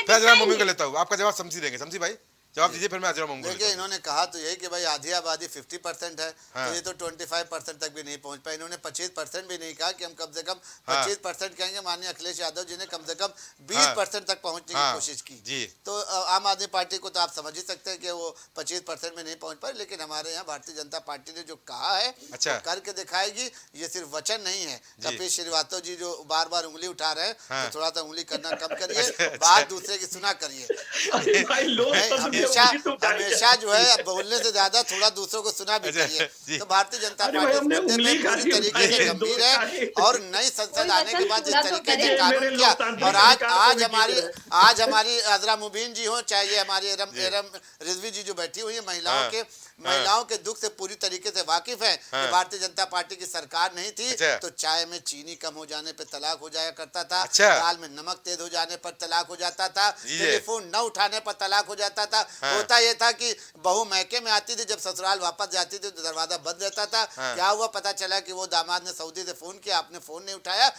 फिर मैं मम्मी को लेता हूँ, आपका जवाब समझी देंगे। समझी भाई, जवाब दीजिए, फिर मैं देखिए इन्होंने कहा तो यही कि भाई आधी आबादी 50% है, तो ये तो 25% तक भी नहीं पहुंच पाए। इन्होंने 25% भी नहीं कहा कि हम कम से कम 25% कहेंगे। माननीय अखिलेश यादव जी ने कम से कम 20% तक पहुंचने की कोशिश की। तो आम आदमी पार्टी को तो आप समझ ही सकते हैं कि वो 25% में नहीं पहुंच पाए, लेकिन हमारे यहाँ भारतीय जनता पार्टी ने जो कहा है वो करके दिखाएगी। ये सिर्फ वचन नहीं है। कपिल श्रीवास्तव जी जो बार बार उंगली उठा रहे हैं, तो थोड़ा सा उंगली करना कम करिए, बात दूसरे की सुना करिए। हमेशा जो है बोलने से ज्यादा थोड़ा दूसरों को सुना भी करिए। तो भारतीय जनता पार्टी पूरी तरीके से गंभीर है, और नई संसद आने के बाद जिस तरीके से कानून किया, और आज हमारी अजरा मुबीन जी हो, चाहे ये हमारी एरम रिजवी जी जो बैठी हुई है, महिलाओं के दुख से पूरी तरीके से वाकिफ है कि भारतीय जनता पार्टी की सरकार नहीं थी तो चाय में चीनी कम हो जाने पर तलाक हो जाया करता था, दाल में नमक तेज हो जाने पर तलाक हो जाता था, टेलीफोन न उठाने पर तलाक हो जाता था। होता यह था कि बहू मैके में आती थी, जब ससुराल वापस जाती थी तो दरवाजा बंद रहता था। क्या हुआ, पता चला कि वो दामाद ने सऊदी से फोन किया, आपने फोन नहीं उठाया,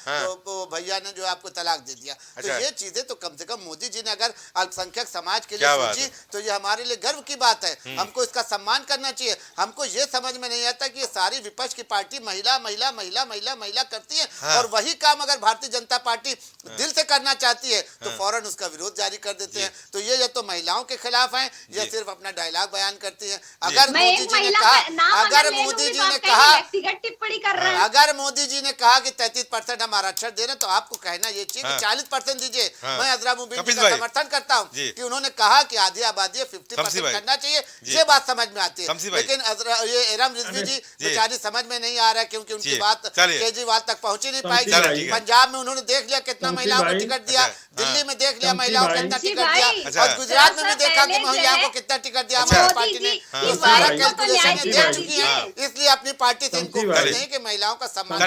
तो भैया ने जो आपको तलाक दे दिया। तो ये चीजें तो कम से कम मोदी जी ने अगर अल्पसंख्यक समाज के लिए सोची तो ये हमारे लिए गर्व की बात है। हमको इसका सम्मान करना चाहिए। हमको ये समझ में नहीं आता कि ये सारी विपक्ष की पार्टी महिला महिला महिला महिला महिला करती है, और वही काम अगर भारतीय जनता पार्टी दिल से करना चाहती है तो फौरन उसका विरोध जारी कर देते हैं। तो ये तो महिलाओं के खिलाफ है, ये सिर्फ अपना डायलॉग बयान करती है। अगर मोदी जी ने कहा, अगर मोदी जी ने कहा, टिप्पणी कर रहे हैं, अगर मोदी जी ने कहा कि 33% हम आरक्षण दे रहे हैं, तो आपको कहना ये चाहिए कि 40% दीजिए। मैं अजरा मुबीन जी का समर्थन करता हूँ कि उन्होंने कहा कि आधी आबादी 50% करना चाहिए, ये बात समझ में आती है। लेकिन ये एरम रिजवी जी बेचारी समझ में नहीं आ रहा है, क्योंकि उनकी बात केजरीवाल तक पहुंची नहीं पाई। पंजाब में उन्होंने देख लिया कितना महिलाओं को टिकट दिया, दिल्ली में देख लिया महिलाओं को कितना टिकट दिया, और गुजरात में भी देखा कि महिलाओं को कितना टिकट दिया हमारी पार्टी ने। सारा कैलकुलेशन दे चुकी है, इसलिए अपनी पार्टी से इनको कहते हैं कि महिलाओं का सम्मान।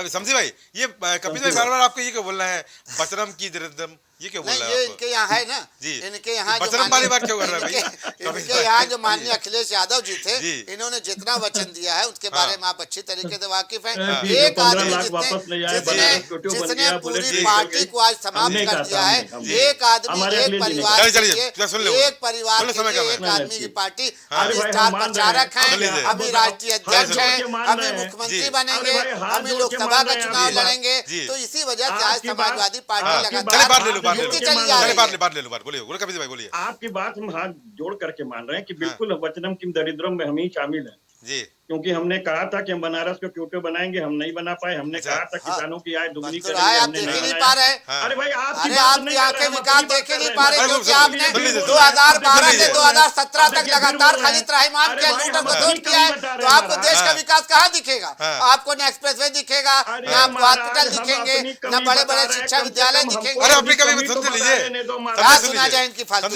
समझी भाई, ये कपिल भाई बार बार आपको ये क्यों बोलना है, बचरम की दरिद्रम, ये क्यों बोल रहा है? ये इनके यहाँ है ना, इनके यहाँ वाली बात क्यों कर रहा है भाई? इनके यहाँ जो माननीय अखिलेश यादव जी थे, इन्होंने जितना वचन दिया है उसके बारे में आप अच्छी तरीके से वाकिफ हैं। एक आदमी जिसने पूरी पार्टी को आज समाप्त कर दिया है, एक आदमी एक परिवार एक आदमी की पार्टी, हम स्टार प्रचारक हैं, अभी राष्ट्रीय अध्यक्ष हैं, अभी मुख्यमंत्री बनेंगे, अभी लोकसभा का चुनाव लड़ेंगे। तो इसी वजह से आज समाजवादी पार्टी लगातार बोलिए। आपकी बात हम हाथ जोड़ करके मान रहे हैं कि बिल्कुल वचनम किम दरिद्रम में हम ही शामिल हैं जी, क्योंकि हमने कहा था कि हम बनारस को क्यों बनाएंगे, हम नहीं बना पाए। हमने कहा था किसानों की आय दुगनी करेंगे, हमने नहीं पा रहे। अरे भाई आपकी आंखें विकास देख नहीं पा रहे, क्योंकि आपने 2012 से 2017 तक लगातार खाली त्राहिमाम के लूट और खसोट किया है। तो आपको देश का विकास कहाँ दिखेगा? आपको न एक्सप्रेसवे दिखेगा, न आपको हॉस्पिटल दिखेंगे, न बड़े बड़े शिक्षा विद्यालय दिखेंगे। क्या सुना जाए इनकी फालतू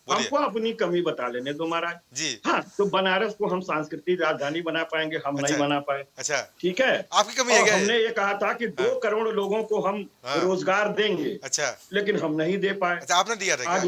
हमको अपनी कमी बता लेने दो महाराज जी। हाँ, तो बनारस को हम सांस्कृतिक राजधानी बना पाएंगे, हम नहीं बना पाए। अच्छा, ठीक है, आपकी कमी है। हमने ये कहा था कि 2 करोड़ लोगों को हम रोजगार देंगे, अच्छा, लेकिन हम नहीं दे पाए। अच्छा, आपने दिया था आज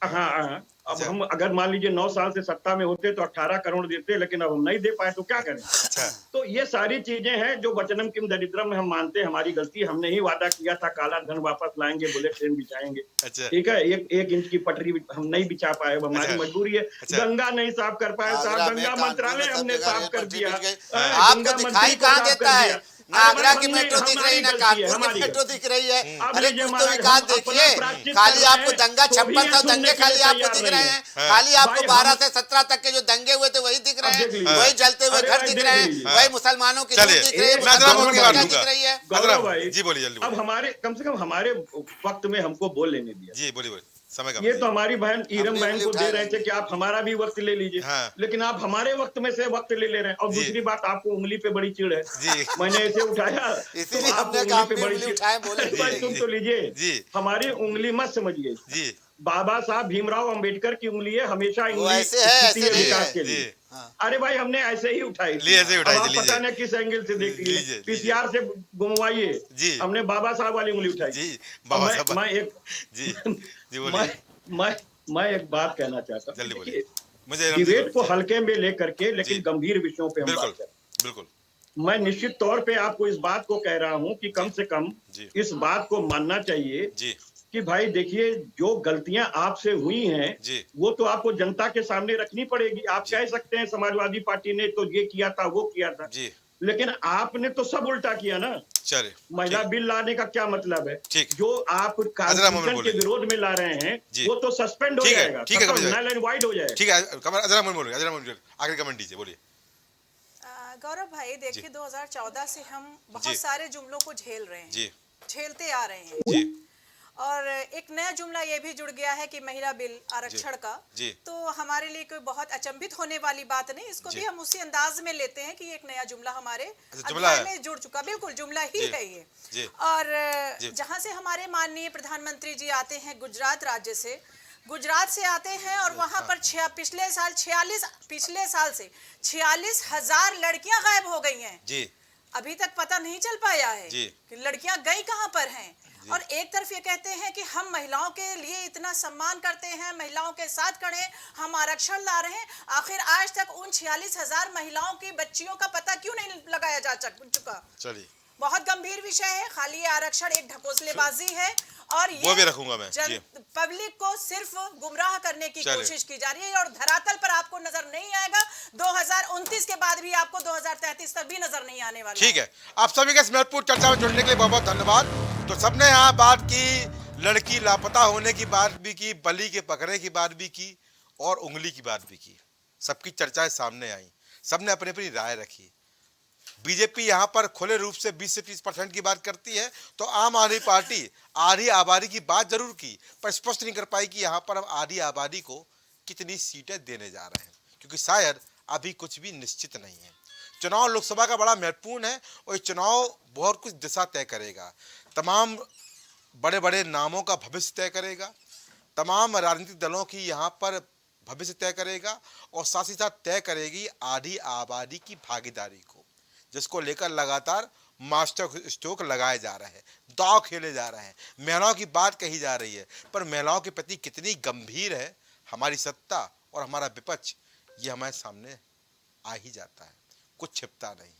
हाँ, अब हम अगर मान लीजिए 9 साल से सत्ता में होते तो 18 करोड़ देते, लेकिन अब हम नहीं दे पाए तो क्या करें? अच्छा। तो ये सारी चीजें हैं जो वचनम किम दरिद्रम में हम मानते हैं हमारी गलती। हमने ही वादा किया था काला धन वापस लाएंगे, बुलेट ट्रेन बिछाएंगे। अच्छा। ठीक है, एक इंच की पटरी हम नहीं बिछा पाए, हमारी मजबूरी है। गंगा नहीं साफ कर पाए, गंगा मंत्रालय हमने साफ कर दिया। आपको दिखाई कहाँ देता है? ना आगरा की मेट्रो दिख रही, ना कानपुर की मेट्रो दिख रही है। अरे कुछ तो विकास देखिए। खाली आपको दंगा 56 दंगे खाली आपको दिख रहे हैं, खाली आपको 12 से 17 तक के जो दंगे हुए थे वही दिख रहे हैं, वही जलते हुए घर दिख रहे हैं, वही मुसलमानों की दिख रही है। जी बोलिए जल्दी। अब हमारे कम से कम हमारे वक्त में हमको बोल लेने दिया। जी बोलिए समय का। ये तो हमारी बहन ईरम बहन को दे रहे थे कि आप हमारा भी वक्त ले लीजिए, लेकिन आप हमारे वक्त में से वक्त ले रहे हैं। और दूसरी बात, आपको उंगली पे बड़ी चिढ़ है, मैंने ऐसे उठाया इसीलिए आपने कहा पे बड़ी चिढ़ है। बोले तुम तो लीजिए, हमारी उंगली मत समझिए। बाबा साहब भीमराव अंबेडकर की उंगली है, हमेशा विकास के लिए। अरे भाई हमने ऐसे ही उठाई, पता नहीं किस एंगल से देख लीजिए, पीसीआर से घुमवाइए, हमने बाबा साहब वाली उंगली उठाई। मैं एक बात कहना चाहता हूँ, डिबेट को हल्के में लेकर के लेकिन गंभीर विषयों पे हम बात करें। बिल्कुल, मैं निश्चित तौर पे आपको इस बात को कह रहा हूँ कि कम से कम इस बात को मानना चाहिए कि भाई देखिए, जो गलतियां आपसे हुई हैं वो तो आपको जनता के सामने रखनी पड़ेगी। आप कह सकते हैं समाजवादी पार्टी ने तो ये किया था, वो किया था, लेकिन आपने तो सब उल्टा किया ना। चलिए, महिला बिल लाने का क्या मतलब है? जो आप कॉन्स्टिट्यूशन के विरोध में ला रहे हैं वो तो सस्पेंड हो जाएगा, नल एंड वाइड हो जाएगा। ठीक है, आखिरी कमेंट दीजिए, बोलिए। गौरव भाई देखिए, 2014 से हम बहुत सारे जुमलों को झेल रहे हैं, झेलते आ रहे हैं, और एक नया जुमला ये भी जुड़ गया है कि महिला बिल आरक्षण का, तो हमारे लिए कोई बहुत अचंभित होने वाली बात नहीं, इसको भी हम उसी अंदाज में लेते हैं कि एक नया जुमला हमारे अध्याय में जुड़ चुका। बिल्कुल जुमला ही है ये। और जहां से हमारे माननीय प्रधानमंत्री जी आते हैं गुजरात राज्य से, गुजरात से आते हैं, और वहां पर पिछले साल से 46,000 लड़कियां गायब हो गई हैं। अभी तक पता नहीं चल पाया है कि लड़कियां गई कहां पर हैं। और एक तरफ ये कहते हैं कि हम महिलाओं के लिए इतना सम्मान करते हैं, महिलाओं के साथ खड़े, हम आरक्षण ला रहे हैं। आखिर आज तक उन 46,000 महिलाओं की बच्चियों का पता क्यों नहीं लगाया जा चुका? चलिए, बहुत गंभीर विषय है। खाली ये आरक्षण एक ढकोसलेबाजी है, और ये वो भी रखूंगा मैं। पब्लिक को सिर्फ गुमराह करने की कोशिश की जा रही है, और धरातल पर आपको नजर नहीं आएगा। 2029 के बाद भी आपको 2033 तक भी नजर नहीं आने वाला। ठीक है, आप सभी का महत्वपूर्ण चर्चा में जुड़ने के लिए बहुत बहुत धन्यवाद। तो सबने यहाँ बात की, लड़की लापता होने की बात भी की, बलि के पकड़ने की बात भी की, और उंगली की बात भी की। सबकी चर्चाएं सामने आई, सबने अपनी अपनी राय रखी। बीजेपी यहाँ पर खुले रूप से 20 से 30% की बात करती है, तो आम आदमी पार्टी आधी आबादी की बात जरूर की, पर स्पष्ट नहीं कर पाई कि यहाँ पर हम आधी आबादी को कितनी सीटें देने जा रहे हैं, क्योंकि शायद अभी कुछ भी निश्चित नहीं है। चुनाव लोकसभा का बड़ा महत्वपूर्ण है, और ये चुनाव बहुत कुछ दिशा तय करेगा, तमाम बड़े बड़े नामों का भविष्य तय करेगा, तमाम राजनीतिक दलों की यहाँ पर भविष्य तय करेगा, और साथ ही साथ तय करेगी आधी आबादी की भागीदारी को, जिसको लेकर लगातार मास्टर स्ट्रोक लगाए जा रहे हैं, दांव खेले जा रहे हैं। महिलाओं की बात कही जा रही है, पर महिलाओं के प्रति कितनी गंभीर है हमारी सत्ता और हमारा विपक्ष, ये हमारे सामने आ ही जाता है, कुछ छिपता नहीं।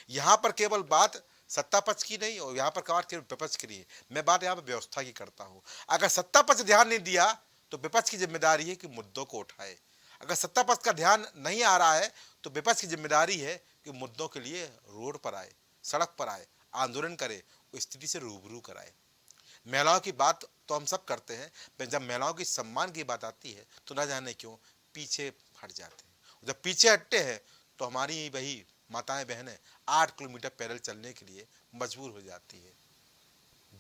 यहाँ पर केवल बात सत्ता पक्ष की नहीं, और यहाँ पर केवल विपक्ष की नहीं है, मैं बात यहाँ पर व्यवस्था की करता हूँ। अगर सत्ता पक्ष ध्यान नहीं दिया तो विपक्ष की जिम्मेदारी है कि मुद्दों को उठाए। अगर सत्ता पक्ष का ध्यान नहीं आ रहा है तो विपक्ष की जिम्मेदारी है कि मुद्दों के लिए रोड पर आए, सड़क पर आए, आंदोलन करे, स्थिति से रूबरू कराए। महिलाओं की बात तो हम सब करते हैं, पर जब महिलाओं की सम्मान की बात आती है तो न जाने क्यों पीछे हट जाते हैं। जब पीछे हटते हैं तो हमारी वही माताएं बहनें 8 किलोमीटर पैदल चलने के लिए मजबूर हो जाती है,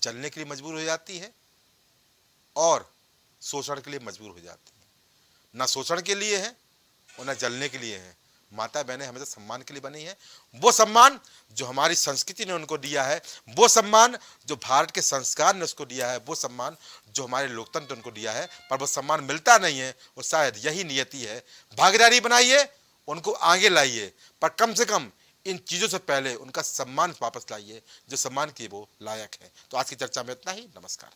जलने के लिए मजबूर हो जाती है, और शोषण के लिए मजबूर हो जाती है। ना शोषण के लिए है और ना जलने के लिए है। माता बहनें हमेशा सम्मान के लिए बनी है, वो सम्मान जो हमारी संस्कृति ने उनको दिया है, वो सम्मान जो भारत के संस्कार ने उसको दिया है, वो सम्मान जो हमारे लोकतंत्र उनको दिया है, पर वो सम्मान मिलता नहीं है। वो शायद यही नियति है। भागीदारी बनाइए, उनको आगे लाइए, पर कम से कम इन चीज़ों से पहले उनका सम्मान वापस लाइए, जो सम्मान के वो लायक है। तो आज की चर्चा में इतना ही। नमस्कार।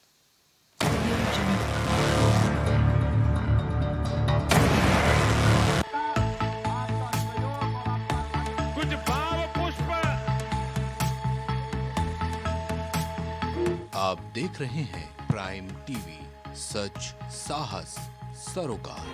आप देख रहे हैं प्राइम टीवी, सच साहस सरोकार।